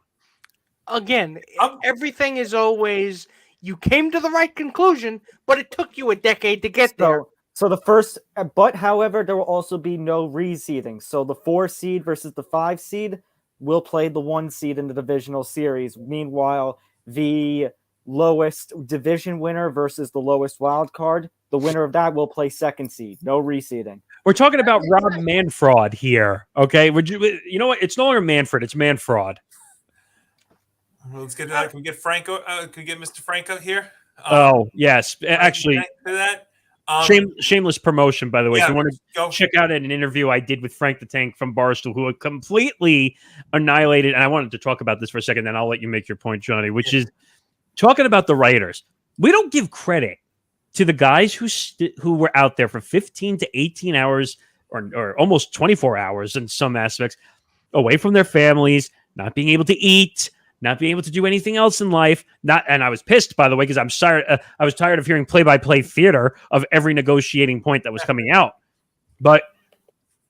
Speaker 4: Again, everything is always you came to the right conclusion, but it took you a decade to get there.
Speaker 1: So the first, but however, there will also be no reseeding. So the 4 seed versus the 5 seed will play the 1 seed in the divisional series. Meanwhile, the lowest division winner versus the lowest wild card, the winner of that will play 2nd seed. No reseeding.
Speaker 3: We're talking about Rob Manfred here, okay? You know what? It's no longer Manfred. It's Manfred.
Speaker 6: Let's get that. Can we get Franco? Can we get Mr. Franco here?
Speaker 3: Oh yes, actually,
Speaker 6: that.
Speaker 3: Shameless promotion, by the way.
Speaker 6: Yeah,
Speaker 3: if you want to check out an interview I did with Frank the Tank from Barstool, who had completely annihilated. And I wanted to talk about this for a second, then I'll let you make your point, Johnny. Which is talking about the writers. We don't give credit to the guys who were out there for 15 to 18 hours, or almost 24 hours in some aspects, away from their families, not being able to eat, not being able to do anything else in life. And I was pissed, by the way, because I was tired of hearing play-by-play theater of every negotiating point that was coming out. But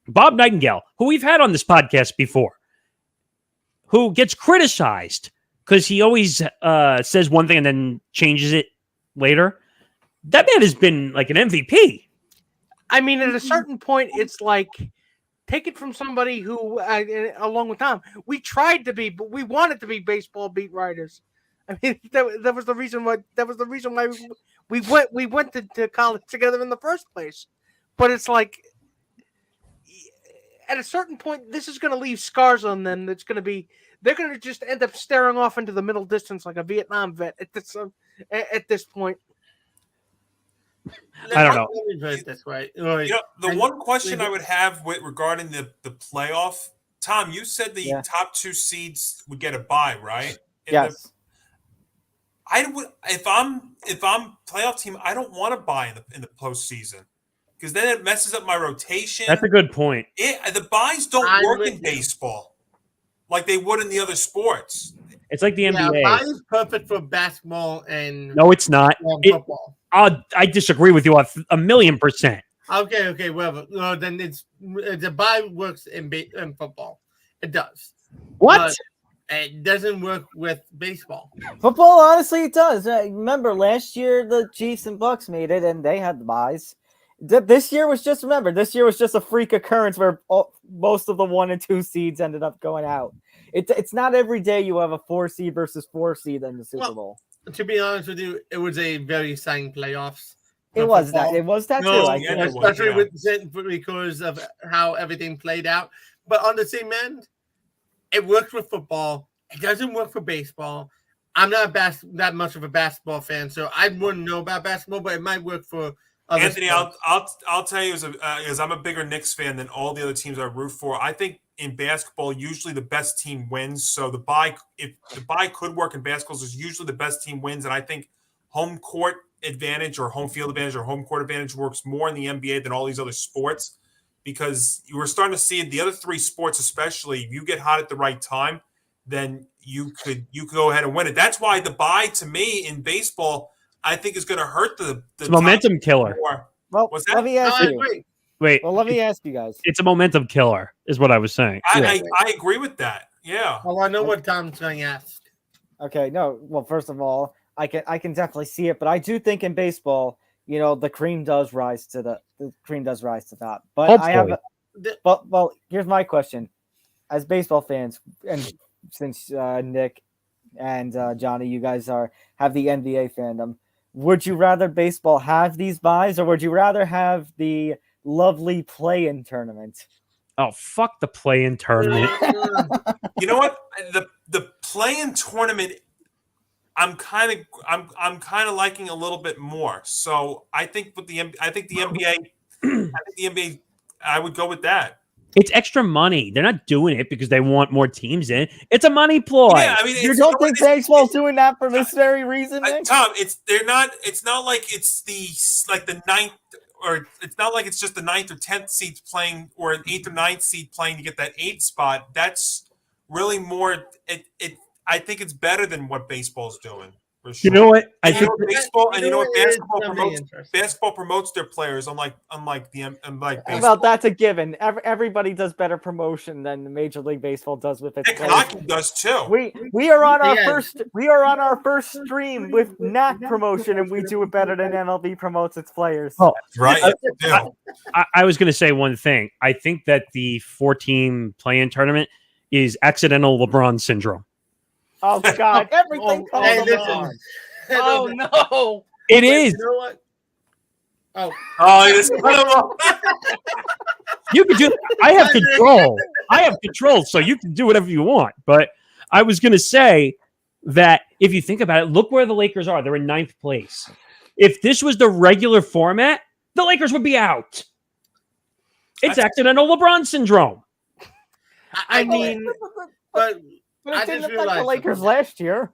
Speaker 3: Bob Nightingale, who we've had on this podcast before, who gets criticized because he always says one thing and then changes it later. That man has been like an MVP.
Speaker 4: I mean, at a certain point, it's like, take it from somebody who, along with Tom, we tried to be, but we wanted to be baseball beat writers. I mean, that was the reason why. That was the reason why we went to college together in the first place. But it's like, at a certain point, this is going to leave scars on them. That's going to be, they're going to just end up staring off into the middle distance like a Vietnam vet at this point.
Speaker 3: I don't know.
Speaker 2: That's right.
Speaker 6: The one question I would have regarding the playoff, Tom, you said the top 2 seeds would get a bye, right?
Speaker 1: Yes.
Speaker 6: I would, if I'm playoff team, I don't want to bye in the postseason because then it messes up my rotation.
Speaker 3: That's a good point.
Speaker 6: The byes don't work in baseball like they would in the other sports.
Speaker 3: It's like the NBA.
Speaker 2: Bye is perfect for basketball and
Speaker 3: no, it's not.
Speaker 2: Football.
Speaker 3: I disagree with you 1,000,000%.
Speaker 2: Okay, whatever. Well, then the bye works in football. It does.
Speaker 3: What?
Speaker 2: It doesn't work with baseball.
Speaker 1: Football, honestly, it does. Remember, last year the Chiefs and Bucks made it, and they had the byes. This year was just a freak occurrence where most of the 1 and 2 seeds ended up going out. It's not every day you have a 4 seed versus 4 seed in the Super Bowl.
Speaker 2: To be honest with you, it was a very exciting playoffs.
Speaker 1: It was that too.
Speaker 2: Especially because of how everything played out. But on the same end, it works with football. It doesn't work for baseball. I'm not that much of a basketball fan, so I wouldn't know about basketball, but it might work for other
Speaker 6: Anthony,
Speaker 2: sports.
Speaker 6: I'll tell you as I'm a bigger Knicks fan than all the other teams I root for. I think in basketball, usually the best team wins. So if the bye could work in basketball, is usually the best team wins. And I think home court advantage or home field advantage or home court advantage works more in the NBA than all these other sports because you were starting to see the other 3 sports, especially if you get hot at the right time, then you could go ahead and win it. That's why the bye to me in baseball, I think is going to hurt the
Speaker 3: momentum killer.
Speaker 1: Well, let me ask you.
Speaker 3: Wait.
Speaker 1: Well, let me ask you guys.
Speaker 3: It's a momentum killer, is what I was saying.
Speaker 6: I agree with that. Yeah.
Speaker 2: Well, I know what Tom's going to ask.
Speaker 1: Okay, no. Well, first of all, I can definitely see it, but I do think in baseball, the cream does rise to the top. But
Speaker 3: hopefully.
Speaker 1: Well, here's my question: as baseball fans, and since Nick and Johnny, you guys have the NBA fandom, would you rather baseball have these byes, or would you rather have the lovely play-in tournament?
Speaker 3: Oh, fuck the play-in tournament.
Speaker 6: You know what? The play-in tournament, I'm kind of liking a little bit more. So I think the NBA, I would go with that.
Speaker 3: It's extra money. They're not doing it because they want more teams in. It's a money ploy.
Speaker 6: Yeah, I mean,
Speaker 1: you don't think baseball's doing that for this very reason, Nick?
Speaker 6: Tom? It's not like it's the ninth, or it's not like it's just the 9th or 10th seeds playing, or an 8th or 9th seed playing to get that 8th spot. That's really more. I think it's better than what baseball's doing. For sure.
Speaker 3: You know what? I
Speaker 6: And you
Speaker 3: think
Speaker 6: know what baseball and you know what
Speaker 2: it is
Speaker 6: basketball
Speaker 2: something
Speaker 6: promotes.
Speaker 2: interesting.
Speaker 6: Basketball promotes their players, unlike
Speaker 1: Well,
Speaker 6: baseball.
Speaker 1: that's a given. Everybody does better promotion than Major League Baseball does with its
Speaker 6: Heck,
Speaker 1: players.
Speaker 6: hockey does too.
Speaker 1: We are on our
Speaker 2: Yeah.
Speaker 1: first stream with NAC promotion, and we do it better than MLB promotes its players.
Speaker 3: Oh,
Speaker 6: Right? Yeah.
Speaker 3: I was going to say one thing. I think that the 4-team play-in tournament is accidental LeBron syndrome.
Speaker 1: Oh God, everything comes
Speaker 2: Hey,
Speaker 1: along.
Speaker 2: listen.
Speaker 4: Oh no!
Speaker 3: It is.
Speaker 2: You know what? Oh,
Speaker 6: Oh, it's incredible.
Speaker 3: You can do. I have control. I have control, so you can do whatever you want. But I was going to say that if you think about it, look where the Lakers are. They're in 9th place. If this was the regular format, the Lakers would be out. It's accidental LeBron syndrome.
Speaker 4: I mean,
Speaker 2: but
Speaker 1: But
Speaker 2: I
Speaker 1: it didn't
Speaker 2: just
Speaker 1: affect the
Speaker 2: realized
Speaker 1: Lakers
Speaker 2: something.
Speaker 1: last year.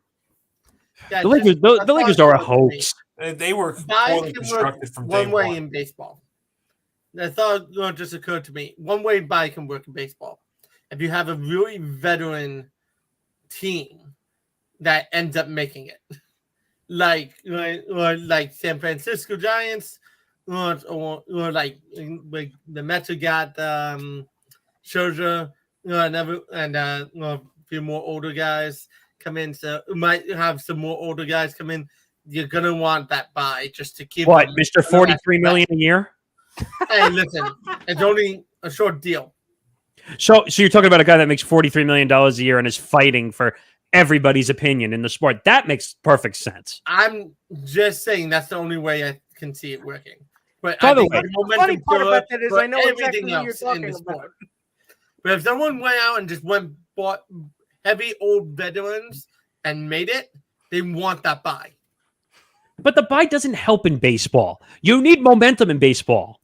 Speaker 2: yeah,
Speaker 3: The Lakers, the Lakers are a hoax.
Speaker 6: They were
Speaker 2: Buy
Speaker 6: poorly
Speaker 2: can work
Speaker 6: constructed from day
Speaker 2: one way
Speaker 6: one.
Speaker 2: in baseball. The thought just occurred to me. One way buy can work in baseball. If you have a really veteran team that ends up making it, like San Francisco Giants, or like the Mets who got Scherzer, and a few more older guys come in. So we might have some more older guys come in. You're gonna want that buy just to keep
Speaker 3: What,
Speaker 2: them-
Speaker 3: Mr. 43 million a year?
Speaker 2: Hey, listen, it's only a short deal.
Speaker 3: So you're talking about a guy that makes $43 million a year and is fighting for everybody's opinion in the sport. That makes perfect sense.
Speaker 2: I'm just saying that's the only way I can see it working. But
Speaker 3: By
Speaker 2: I
Speaker 3: the
Speaker 2: think
Speaker 3: way,
Speaker 2: the
Speaker 4: the
Speaker 2: momentum
Speaker 4: funny part
Speaker 2: killer
Speaker 4: about that is
Speaker 2: for
Speaker 4: I know exactly
Speaker 2: everything
Speaker 4: what you're
Speaker 2: else in
Speaker 4: talking
Speaker 2: the
Speaker 4: about.
Speaker 2: sport. But if someone went out and just bought heavy old veterans and made it, they want that buy.
Speaker 3: But the buy doesn't help in baseball. You need momentum in baseball.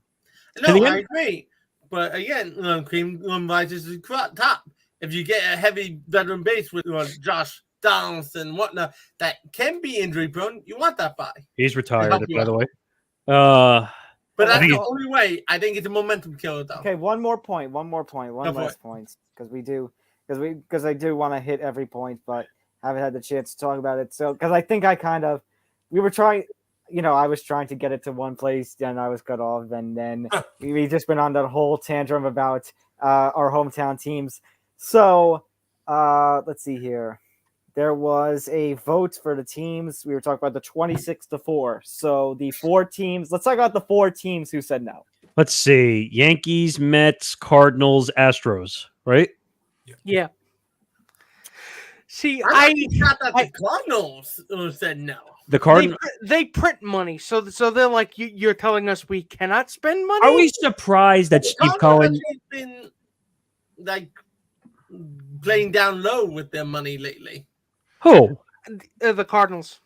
Speaker 2: No,
Speaker 3: the
Speaker 2: I
Speaker 3: end-
Speaker 2: agree. But again, cream rises to the top. If you get a heavy veteran base with Josh Donaldson and whatnot that can be injury prone, you want that buy.
Speaker 3: He's retired,
Speaker 2: help you
Speaker 3: by the
Speaker 2: out.
Speaker 3: way.
Speaker 2: But
Speaker 3: I
Speaker 2: that's
Speaker 3: think
Speaker 2: the
Speaker 3: it's-
Speaker 2: only way. I think it's a momentum killer, though.
Speaker 1: Okay, one
Speaker 2: Go for
Speaker 1: last point, because I do want to hit every point, but haven't had the chance to talk about it. So, because I think we were trying, I was trying to get it to one place, then I was cut off, and then we just went on that whole tantrum about our hometown teams. So, let's see here. There was a vote for the teams. We were talking about the 26-4. So the 4 teams. Let's talk about the 4 teams who said no.
Speaker 3: Let's see. Yankees, Mets, Cardinals, Astros, right?
Speaker 4: Yeah. See,
Speaker 2: I thought that the Cardinals said no.
Speaker 3: The Cardinals.
Speaker 4: they print money, so they're like, you're telling us we cannot spend money.
Speaker 3: Are we surprised that Steve
Speaker 2: Cardinals
Speaker 3: Cohen?
Speaker 2: actually been like playing down low with their money lately.
Speaker 3: Who?
Speaker 4: The Cardinals?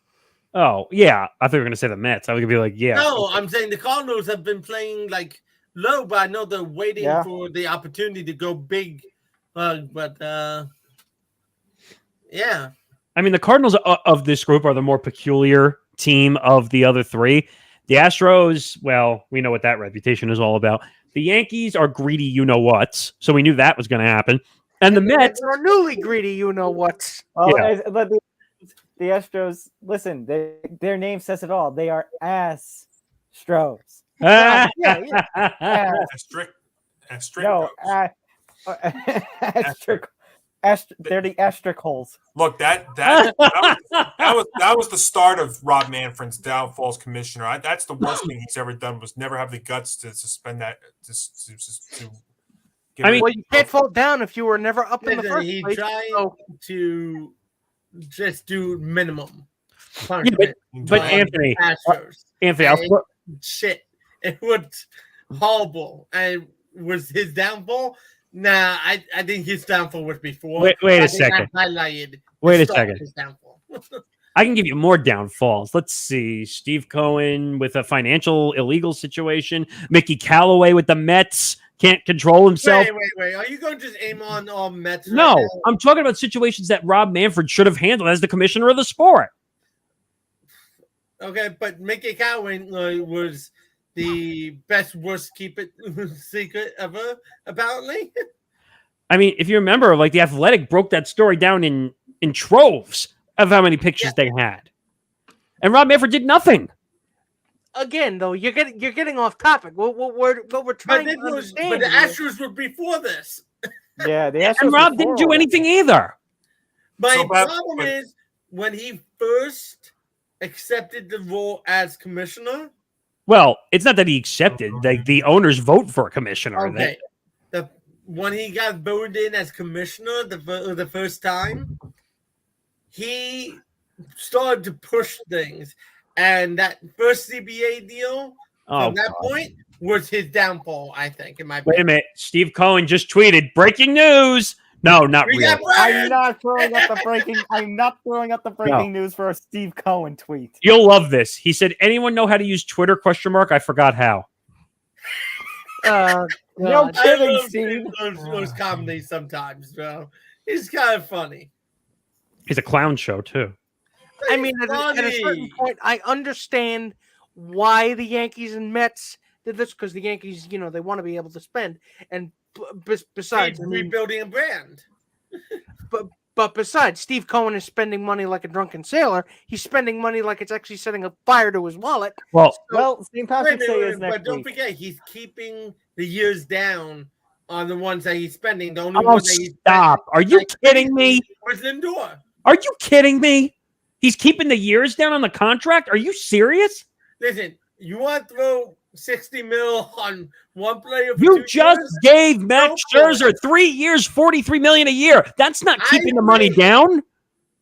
Speaker 3: Oh, yeah. I thought you were going to say the Mets. I was going to be like, yeah.
Speaker 2: No, I'm saying the Cardinals have been playing like low, but I know they're waiting for the opportunity to go big. Yeah.
Speaker 3: I mean, the Cardinals of this group are the more peculiar team of the other 3. The Astros, well, we know what that reputation is all about. The Yankees are greedy, you-know-whats, so we knew that was going to happen. And the Mets
Speaker 4: are newly greedy, you-know-what.
Speaker 1: Well,
Speaker 3: Yeah.
Speaker 1: but the Astros, listen, their name says it all. They are Astros.
Speaker 4: Yeah.
Speaker 6: Asterisk.
Speaker 1: No, they're the asterisk holes.
Speaker 6: Look, that was the start of Rob Manfred's downfall as commissioner. That's the worst thing he's ever done, was never have the guts to suspend that.
Speaker 3: I mean,
Speaker 4: Well, you can't fall down if you were never up in the first
Speaker 2: He
Speaker 4: place.
Speaker 2: tried
Speaker 4: so-
Speaker 2: to just do minimum.
Speaker 3: Yeah,
Speaker 2: punishment
Speaker 3: but
Speaker 2: on
Speaker 3: Anthony,
Speaker 2: Astros.
Speaker 3: I'll,
Speaker 2: Shit, it was horrible, and was his downfall. Nah, I think his downfall was before.
Speaker 3: Wait a
Speaker 2: I think
Speaker 3: second.
Speaker 2: that highlighted.
Speaker 3: Wait
Speaker 2: the
Speaker 3: a
Speaker 2: start of
Speaker 3: second.
Speaker 2: His downfall.
Speaker 3: I can give you more downfalls. Let's see. Steve Cohen with a financial illegal situation. Mickey Callaway with the Mets can't control himself.
Speaker 2: Wait. Are you going to just aim on all Mets?
Speaker 3: No,
Speaker 2: right now?
Speaker 3: I'm talking about situations that Rob Manfred should have handled as the commissioner of the sport.
Speaker 2: Okay, but Mickey Callaway was the best worst keep it secret ever, apparently.
Speaker 3: I mean, if you remember, like The Athletic broke that story down in troves of how many pictures they had. And Rob Manfred did nothing.
Speaker 4: Again, though, you're getting off topic. What we're trying to understand.
Speaker 2: But the
Speaker 4: here-
Speaker 2: Astros were before this.
Speaker 1: Yeah, the Astros
Speaker 3: And Rob
Speaker 1: before
Speaker 3: didn't do
Speaker 1: all that.
Speaker 3: anything either.
Speaker 2: My
Speaker 6: So, but-
Speaker 2: problem
Speaker 6: but-
Speaker 2: is when he first accepted the role as commissioner.
Speaker 3: Well, it's not that he accepted. Like the owners vote for a commissioner.
Speaker 2: Okay, when he got voted in as commissioner the first time, he started to push things, and that first CBA deal
Speaker 3: Oh,
Speaker 2: from that
Speaker 3: God.
Speaker 2: point was his downfall. I think, in my
Speaker 3: Wait a
Speaker 2: opinion.
Speaker 3: minute. Steve Cohen just tweeted breaking news. No, not
Speaker 2: We
Speaker 3: really.
Speaker 2: got Brian!
Speaker 1: I'm not throwing up the breaking. I'm not throwing up the breaking news for a Steve Cohen tweet.
Speaker 3: You'll love this. He said, "Anyone know how to use Twitter?" ? I forgot how.
Speaker 1: No
Speaker 4: God.
Speaker 2: I
Speaker 1: kidding,
Speaker 2: love
Speaker 1: Steve.
Speaker 2: those comedies sometimes, bro. He's kind of funny.
Speaker 3: It's a clown show too.
Speaker 4: I mean, at a certain
Speaker 2: Funny.
Speaker 4: point, I understand why the Yankees and Mets did this because the Yankees, they want to be able to spend. And besides,
Speaker 2: He's rebuilding a brand.
Speaker 4: but besides, Steve Cohen is spending money like a drunken sailor. He's spending money like it's actually setting a fire to his wallet.
Speaker 3: Well,
Speaker 1: Well, St. Patrick's Day is
Speaker 2: But
Speaker 1: next
Speaker 2: don't
Speaker 1: week.
Speaker 2: forget, he's keeping the years down on the ones that he's spending. The only
Speaker 3: oh,
Speaker 2: one that he's
Speaker 3: stop! Are you kidding me?
Speaker 2: was Lindor.
Speaker 3: Are you kidding me? He's keeping the years down on the contract. Are you serious?
Speaker 2: Listen, you want to throw 60 mil on one player for
Speaker 3: You
Speaker 2: 2
Speaker 3: just
Speaker 2: years?
Speaker 3: gave Max
Speaker 2: Go for
Speaker 3: Scherzer 3 years, $43 million a year. That's not
Speaker 2: I
Speaker 3: keeping the money
Speaker 2: agree.
Speaker 3: down.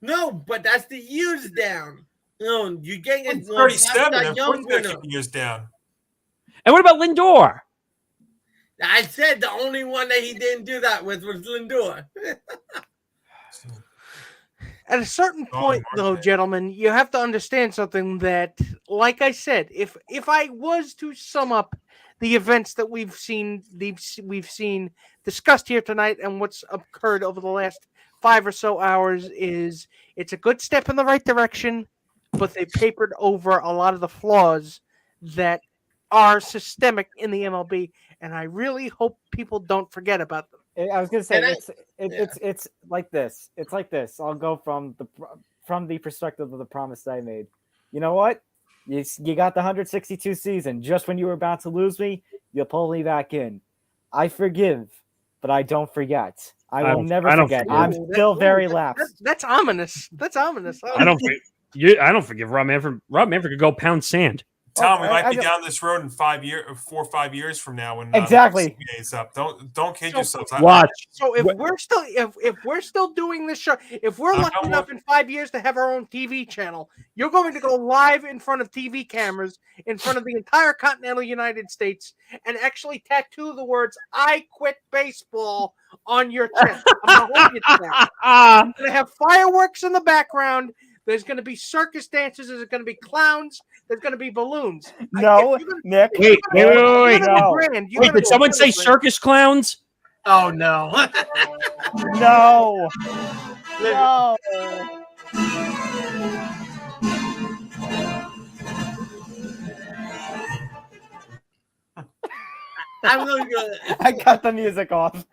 Speaker 2: No, but that's the years down. No, you're getting it.
Speaker 6: 37 and
Speaker 2: young
Speaker 6: 40
Speaker 2: winner.
Speaker 6: years down.
Speaker 3: And what about Lindor?
Speaker 2: I said the only one that he didn't do that with was Lindor.
Speaker 4: At a certain point, though, gentlemen, you have to understand something that, like I said, if I was to sum up the events that we've seen discussed here tonight and what's occurred over the last 5 or so hours, is it's a good step in the right direction, but they papered over a lot of the flaws that are systemic in the MLB, and I really hope people don't forget about them.
Speaker 1: I was gonna say
Speaker 2: And
Speaker 1: it's like this. It's like this. I'll go from the perspective of the promise that I made. You know what? You got the 162 season. Just when you were about to lose me, you pull me back in. I forgive, but I don't forget. I will never
Speaker 3: I don't
Speaker 1: forget.
Speaker 3: forgive.
Speaker 1: I'm still very lapsed.
Speaker 4: That's ominous. That's ominous.
Speaker 3: I don't forgive Rob Manfred. Rob Manfred could go pound sand.
Speaker 6: Tom, we
Speaker 1: I
Speaker 6: might be
Speaker 1: don't-
Speaker 6: down this road in 4 or 5 years from now when
Speaker 1: Exactly.
Speaker 6: the CBA is up. Don't kid
Speaker 4: So-
Speaker 6: yourselves.
Speaker 3: Watch.
Speaker 4: So if we're still doing this show, if we're
Speaker 6: I'm
Speaker 4: lucky
Speaker 6: not
Speaker 4: enough in 5 years to have our own TV channel, you're going to go live in front of TV cameras in front of the entire continental United States and actually tattoo the words "I quit baseball" on your chest. I'm gonna hold you to that. I'm gonna have fireworks in the background. There's going to be circus dancers. There's going to be clowns. There's going to be balloons.
Speaker 1: No,
Speaker 4: If you're gonna-
Speaker 1: Nick.
Speaker 3: Wait,
Speaker 4: if you're
Speaker 3: wait.
Speaker 4: gonna go
Speaker 1: No.
Speaker 4: grand, you're
Speaker 3: Wait,
Speaker 4: gonna
Speaker 3: did
Speaker 4: go
Speaker 3: someone say
Speaker 4: grand.
Speaker 3: circus clowns?
Speaker 2: Oh no.
Speaker 1: No. No.
Speaker 2: I'm going to go.
Speaker 1: I cut the music off.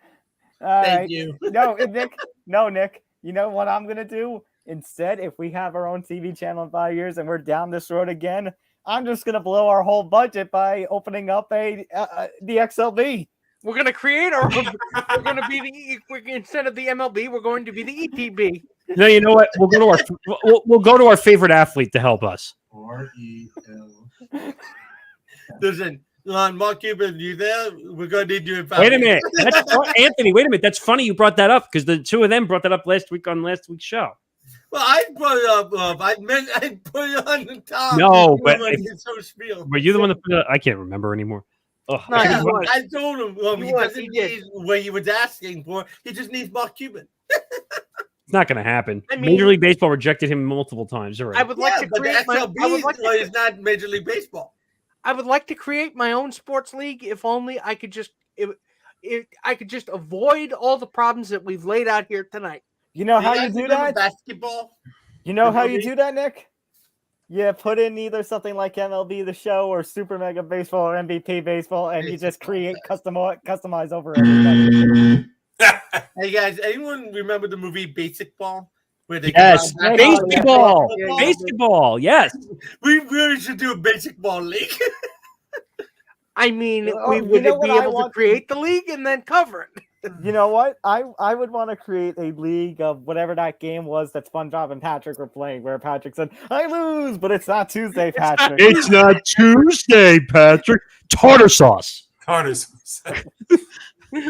Speaker 1: All
Speaker 2: Thank
Speaker 1: right.
Speaker 2: you.
Speaker 1: No, Nick. No, Nick. You know what I'm gonna do instead? If we have our own TV channel in 5 years and we're down this road again, I'm just gonna blow our whole budget by opening up the XLB.
Speaker 4: We're going to create our. We're going to be instead of the MLB, we're going to be the ETB.
Speaker 3: No, you know what? We'll go to our favorite athlete to help us.
Speaker 7: REL.
Speaker 2: Listen, Mark Cuban, you there? We're going to need you in 5
Speaker 3: Wait a
Speaker 2: minutes.
Speaker 3: minute, Anthony. Wait a minute. That's funny you brought that up because the two of them brought that up last week on last week's show.
Speaker 2: Well, I brought it up. I meant I put it on the top.
Speaker 3: No, but
Speaker 2: When
Speaker 3: if-
Speaker 2: it's so spiel.
Speaker 3: Were you the one that put it? I can't remember anymore. Ugh,
Speaker 4: No,
Speaker 3: I
Speaker 4: he
Speaker 3: can't-
Speaker 4: was.
Speaker 2: I told him
Speaker 4: He
Speaker 2: he
Speaker 4: was,
Speaker 2: doesn't
Speaker 4: he did.
Speaker 2: need what he was asking for. He just needs Mark Cuban.
Speaker 3: it's not going to happen.
Speaker 4: I mean-
Speaker 3: Major League Baseball rejected him multiple times. All right.
Speaker 4: I would like to
Speaker 2: but the
Speaker 4: create my.
Speaker 2: XLB
Speaker 4: I would like to,
Speaker 2: is not Major League Baseball.
Speaker 4: I would like to create my own sports league if only I could just. If I could just avoid all the problems that we've laid out here tonight.
Speaker 1: You know how
Speaker 2: You
Speaker 1: you
Speaker 2: guys
Speaker 1: do
Speaker 2: remember
Speaker 1: that?
Speaker 2: Basketball.
Speaker 1: You know how you
Speaker 2: MLB?
Speaker 1: do that, Nick? You put in either something like MLB The Show or Super Mega Baseball or MVP Baseball, and you just create customize over everybody.
Speaker 2: Hey guys, anyone remember the movie Basic Ball? Where they
Speaker 3: Yes,
Speaker 2: combine
Speaker 3: baseball,
Speaker 2: basketball.
Speaker 3: baseball. Yes,
Speaker 2: We really should do a basic ball league.
Speaker 4: I mean,
Speaker 1: Oh,
Speaker 4: we
Speaker 1: you
Speaker 4: would
Speaker 1: know what
Speaker 4: be
Speaker 1: I
Speaker 4: able to
Speaker 1: want-
Speaker 4: create the league and then cover it.
Speaker 1: You know what? I would want to create a league of whatever that game was that SpongeBob and Patrick were playing, where Patrick said, "I lose," but it's not Tuesday, Patrick.
Speaker 3: it's not Tuesday, Patrick. Tartar sauce,
Speaker 6: Carter's.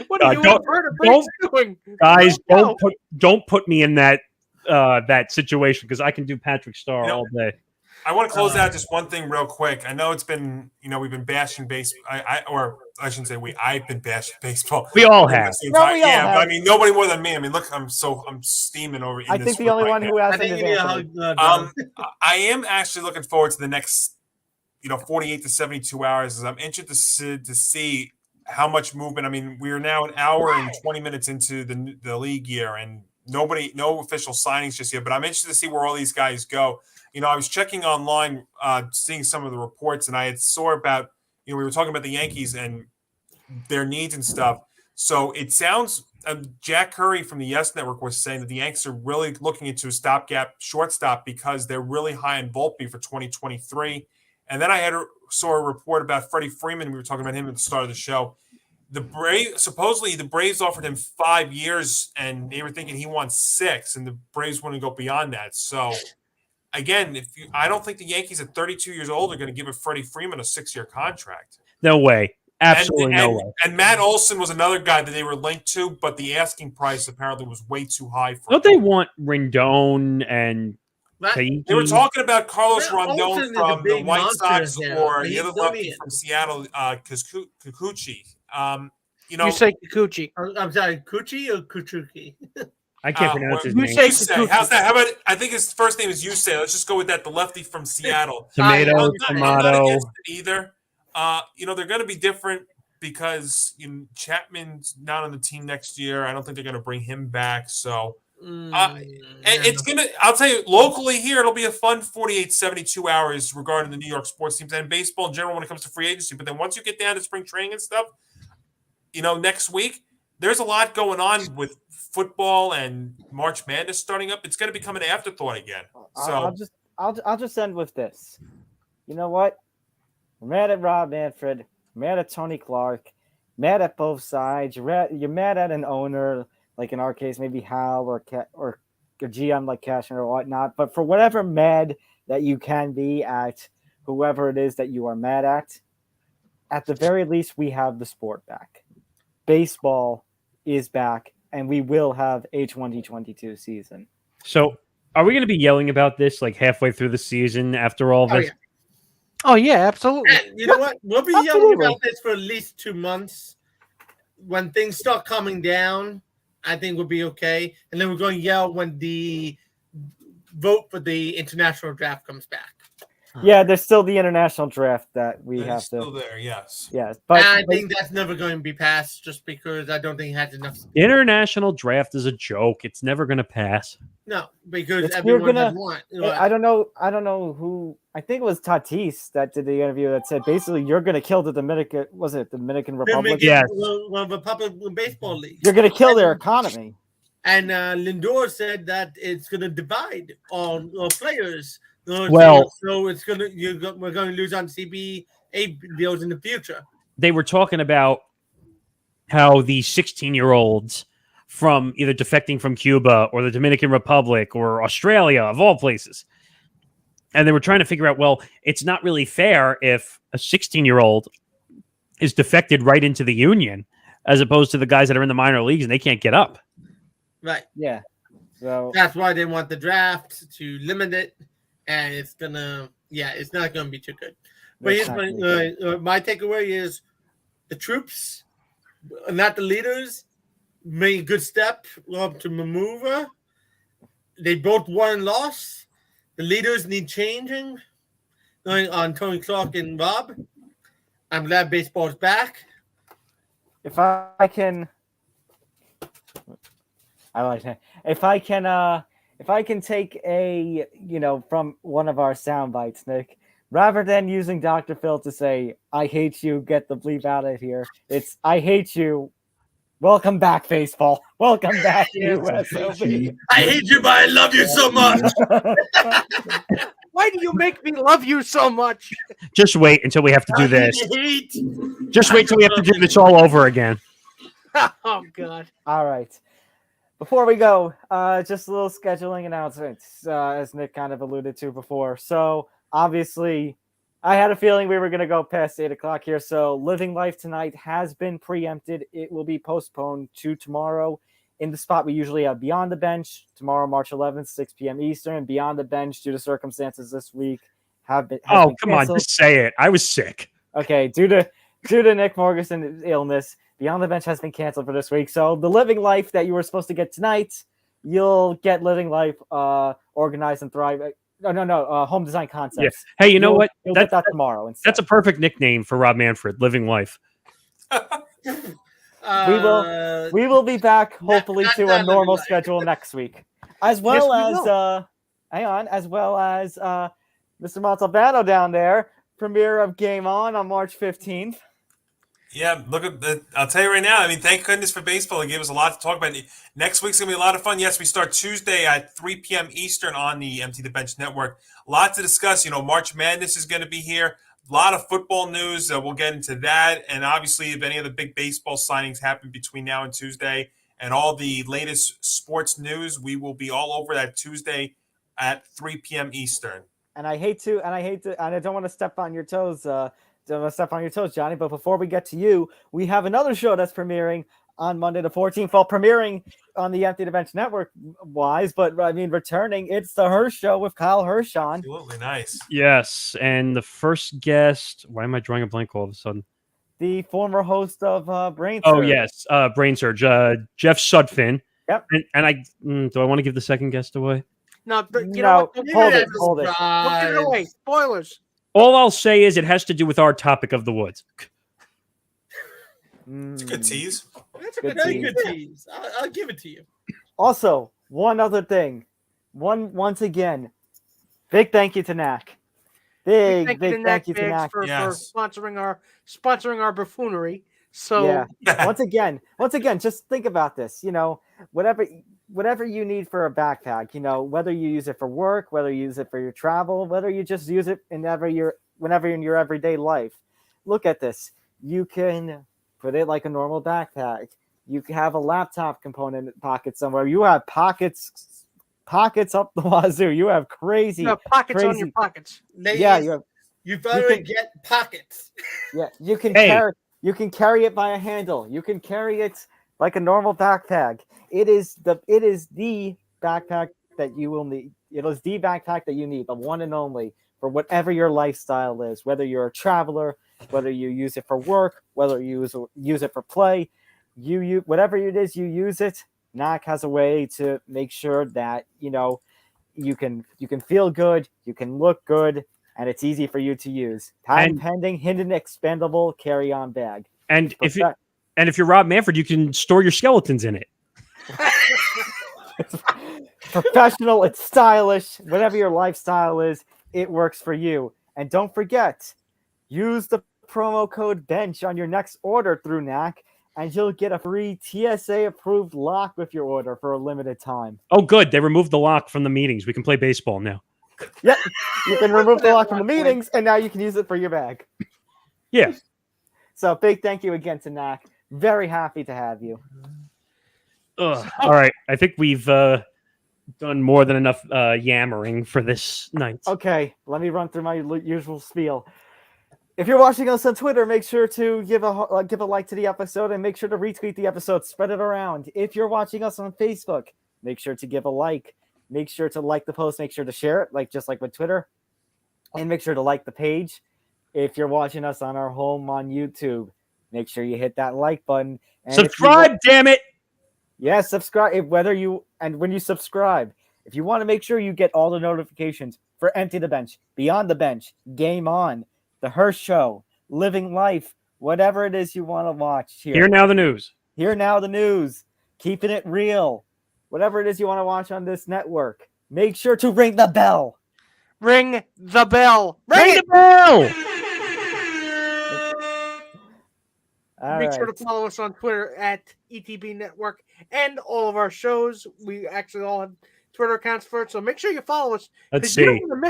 Speaker 4: What are you
Speaker 3: don't-
Speaker 4: invertebrates doing?
Speaker 3: guys.
Speaker 4: No.
Speaker 3: Don't put me in that situation because I can do Patrick Star
Speaker 6: You know,
Speaker 3: all day.
Speaker 6: I want to close out just one thing real quick. I know it's been, we've been bashing baseball. I shouldn't say we. I've been bashing baseball.
Speaker 3: We all have.
Speaker 1: No, we all
Speaker 6: yeah, but I
Speaker 1: have.
Speaker 6: mean, nobody more than me. I mean, look, I'm steaming over.
Speaker 1: I think the only one who
Speaker 2: I
Speaker 1: hasn't
Speaker 2: think
Speaker 1: is
Speaker 2: you need a
Speaker 1: Anthony.
Speaker 2: hug.
Speaker 6: I am actually looking forward to the next, 48 to 72 hours. I'm interested to see how much movement. I mean, we are now an hour and 20 minutes into the league year, and no official signings just yet. But I'm interested to see where all these guys go. I was checking online, seeing some of the reports, and I had saw about, we were talking about the Yankees and their needs and stuff. So it sounds, Jack Curry from the Yes Network was saying that the Yankees are really looking into a stopgap shortstop because they're really high in Volpe for 2023. And then I saw a report about Freddie Freeman. We were talking about him at the start of the show. Supposedly the Braves offered him 5 years, and they were thinking he wants 6, and the Braves wouldn't go beyond that. So again, I don't think the Yankees at 32 years old are going to give a Freddie Freeman a 6-year contract.
Speaker 3: No way. Absolutely no way.
Speaker 6: And Matt Olson was another guy that they were linked to, but the asking price apparently was way too high for
Speaker 3: Don't they want Rendon and
Speaker 6: They were talking about Carlos
Speaker 2: Matt Olson
Speaker 6: Rondon
Speaker 2: is a
Speaker 6: from the
Speaker 2: big
Speaker 6: White
Speaker 2: monster
Speaker 6: Sox
Speaker 2: now,
Speaker 6: or
Speaker 2: but
Speaker 6: the
Speaker 2: he's
Speaker 6: other
Speaker 2: gonna
Speaker 6: lefty
Speaker 2: be-
Speaker 6: from Seattle, Kikuchi.
Speaker 4: You say Kikuchi.
Speaker 2: I'm sorry, Kuchi or Kuchuki?
Speaker 3: I can't pronounce his
Speaker 4: you
Speaker 3: name.
Speaker 4: say
Speaker 6: Yusei. How's that? How about, I think his first name is Yusei. Let's just go with that. The lefty from Seattle.
Speaker 3: Tomato,
Speaker 6: I'm not
Speaker 3: tomato.
Speaker 6: against it either. They're going to be different because Chapman's not on the team next year. I don't think they're going to bring him back. So it's going to, I'll tell you, locally here, it'll be a fun 48, 72 hours regarding the New York sports teams and baseball in general when it comes to free agency. But then once you get down to spring training and stuff, next week, there's a lot going on with football and March Madness starting up. It's going to become an afterthought again. So
Speaker 1: I'll just end with this. You know what? We're mad at Rob Manfred. We're mad at Tony Clark. Mad at both sides. You're mad at an owner, like in our case, maybe Hal or a GM like Cashman or whatnot. But for whatever mad that you can be at whoever it is that you are mad at the very least, we have the sport back. Baseball is back, and we will have a 2022 season.
Speaker 3: So, are we going to be yelling about this like halfway through the season after all this?
Speaker 4: Oh yeah, absolutely.
Speaker 2: And you know what? We'll be yelling about this for at least 2 months. When things start coming down, I think we'll be okay. And then we're going to yell when the vote for the international draft comes back.
Speaker 1: Yeah, there's still the international draft that we
Speaker 6: it's
Speaker 1: have
Speaker 6: still
Speaker 1: to.
Speaker 6: there, yes.
Speaker 1: Yes, but
Speaker 2: And I think that's never going to be passed just because I don't think it has enough.
Speaker 3: International draft is a joke. It's never going to pass.
Speaker 2: No, because
Speaker 1: You're
Speaker 2: everyone
Speaker 1: gonna-
Speaker 2: has one.
Speaker 1: I don't know who. I think it was Tatis that did the interview that said basically you're going to kill the Dominican. Was it Dominican Republic?
Speaker 3: Yes.
Speaker 2: Republic Baseball League.
Speaker 1: You're going to kill their economy.
Speaker 2: And Lindor said that it's going to divide all players.
Speaker 3: Well-
Speaker 2: so it's going to we're going to lose on CBA deals in the future.
Speaker 3: They were talking about how the 16-year-olds from either defecting from Cuba or the Dominican Republic or Australia, of all places, and they were trying to figure out, well, it's not really fair if a 16-year-old is defected right into the union as opposed to the guys that are in the minor leagues and they can't get up.
Speaker 2: Right.
Speaker 1: Yeah. So
Speaker 2: That's why they want the draft to limit it, and it's not going to be too good. But here's my takeaway is the troops, not the leaders, made a good step up to maneuver. They both won and lost. The leaders need changing on Tony Clark and Rob. I'm glad baseball's back.
Speaker 1: if I can take a from one of our sound bites, Nick, rather than using Dr. Phil to say, "I hate you, get the bleep out of here," it's "I hate you, Welcome back, Faceball. Welcome back, USOB.
Speaker 2: I hate you, but I love you so much.
Speaker 4: Why do you make me love you so much?
Speaker 3: Just wait until we have to do this. Just wait till we have to do this all over again.
Speaker 4: Oh, God.
Speaker 1: All right. Before we go, just a little scheduling announcements, as Nick kind of alluded to before. So, obviously, I had a feeling we were going to go past 8 o'clock here. So, Living Life tonight has been preempted. It will be postponed to tomorrow in the spot we usually have Beyond the Bench. Tomorrow, March 11th, 6 p.m. Eastern. Beyond the Bench, due to circumstances this week, has been
Speaker 3: Come on,
Speaker 1: canceled.
Speaker 3: just say it. I was sick.
Speaker 1: Okay, due to Nick Morgan's illness, Beyond the Bench has been canceled for this week. So the Living Life that you were supposed to get tonight, you'll get Living Life Organized and Thrive. No, Home Design Concepts.
Speaker 3: Yeah. Hey, you know what?
Speaker 1: You'll get that tomorrow instead.
Speaker 3: That's a perfect nickname for Rob Manfred, Living Life.
Speaker 1: We will be back hopefully to a normal schedule next week. As well as Mr. Montalbano down there, premiere of Game On March 15th.
Speaker 6: Yeah, look at the. I'll tell you right now. I mean, thank goodness for baseball. It gave us a lot to talk about. Next week's gonna be a lot of fun. Yes, we start Tuesday at 3 p.m. Eastern on the Empty the Bench Network. A lot to discuss. March Madness is gonna be here. A lot of football news. We'll get into that, and obviously, if any of the big baseball signings happen between now and Tuesday, and all the latest sports news, we will be all over that Tuesday at 3 p.m. Eastern.
Speaker 1: And I don't want to step on your toes. Johnny. But before we get to you, we have another show that's premiering on Monday the 14th. Well, premiering on the Empty the Bench Network but I mean, returning, it's the Hirsch Show with Kyle Hirsch on.
Speaker 6: Absolutely nice.
Speaker 3: Yes, and the first guest. Why am I drawing a blank all of a sudden?
Speaker 1: The former host of Brain
Speaker 3: Oh
Speaker 1: Surge.
Speaker 3: yes, Brain Surge. Jeff Sudfin.
Speaker 1: Yep.
Speaker 3: And do I want to give the second guest away?
Speaker 4: No, but
Speaker 1: No, hold it.
Speaker 4: Don't give it away. Spoilers.
Speaker 3: All I'll say is it has to do with our topic of the woods.
Speaker 6: It's a good tease.
Speaker 2: That's a very good tease. I'll give it to you.
Speaker 1: Also, one other thing. Once again, big thank you to Knack. Big thank you to Knack
Speaker 4: for sponsoring our buffoonery. So
Speaker 1: yeah. once again, just think about this. Whatever you need for a backpack, whether you use it for work, whether you use it for your travel, whether you just use it whenever in your everyday life. Look at this. You can put it like a normal backpack. You can have a laptop component pocket somewhere. You have pockets up the wazoo. You have crazy
Speaker 4: pockets on your pockets.
Speaker 2: Ladies,
Speaker 1: yeah,
Speaker 2: you better get pockets.
Speaker 1: Yeah, you can
Speaker 3: Hey.
Speaker 1: carry it by a handle. You can carry it like a normal backpack. It is the backpack that you will need. It is the backpack that you need, the one and only for whatever your lifestyle is. Whether you're a traveler, whether you use it for work, whether you use it for play, you whatever it is you use it. Knack has a way to make sure that you can feel good, you can look good, and it's easy for you to use. Pending, hidden, expendable carry-on bag.
Speaker 3: And if you're Rob Manfred, you can store your skeletons in it.
Speaker 1: It's professional, it's stylish. Whatever your lifestyle is, it works for you. And don't forget, use the promo code BENCH on your next order through Knack, and you'll get a free TSA-approved lock with your order for a limited time.
Speaker 3: Oh, good. They removed the lock from the meetings. We can play baseball now.
Speaker 1: Yep. You can remove the lock from the meetings, and now you can use it for your bag.
Speaker 3: Yeah.
Speaker 1: So big thank you again to Knack. Very happy to have you.
Speaker 3: All right. I think we've done more than enough yammering for this night.
Speaker 1: Okay, let me run through my usual spiel. If you're watching us on Twitter, make sure to give a like to the episode and make sure to retweet the episode. Spread it around. If you're watching us on Facebook, make sure to give a like. Make sure to like the post. Make sure to share it, just like with Twitter. And make sure to like the page. If you're watching us on our home on YouTube, make sure you hit that like button. And
Speaker 3: subscribe, damn it!
Speaker 1: Yes, subscribe. When you subscribe, if you want to make sure you get all the notifications for Empty the Bench, Beyond the Bench, Game On, The Hirsch Show, Living Life, whatever it is you want to watch here.
Speaker 3: Here now the news.
Speaker 1: Here now the news. Keeping it real. Whatever it is you want to watch on this network, make sure to ring the bell.
Speaker 4: Ring the bell.
Speaker 3: Ring the bell!
Speaker 1: All
Speaker 4: Make sure
Speaker 1: right.
Speaker 4: to follow us on Twitter at ETB Network and all of our shows. We actually all have Twitter accounts for it, so make sure you follow us
Speaker 3: Let's
Speaker 4: because you
Speaker 3: see.
Speaker 4: don't want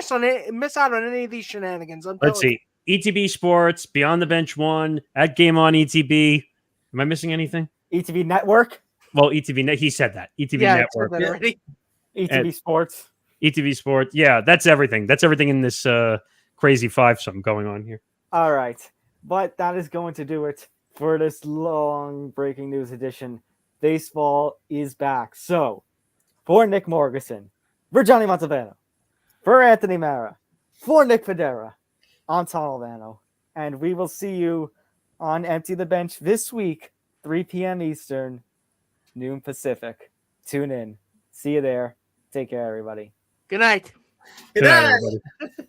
Speaker 4: to miss out on any of these shenanigans.
Speaker 3: Let's see. ETB Sports, Beyond the Bench 1, at Game On ETB. Am I missing anything?
Speaker 1: ETV Network,
Speaker 3: Well, ETB, he said that. ETB
Speaker 4: Yeah,
Speaker 3: Network,
Speaker 4: I said that already.
Speaker 1: ETV
Speaker 3: And-
Speaker 1: Sports.
Speaker 3: ETB Sport. Yeah, that's everything. That's everything in this crazy five-some going on here.
Speaker 1: All right. But that is going to do it for this long breaking news edition. Baseball is back. So, for Nick Morgeson, for Johnny Montalbano, for Anthony Marra, for Nick Fodera, I'm Tom Albano. And we will see you on Empty the Bench this week, 3 p.m. Eastern, noon Pacific. Tune in. See you there. Take care, everybody.
Speaker 4: Good night.
Speaker 2: Good
Speaker 3: Good night,
Speaker 2: night.
Speaker 3: everybody.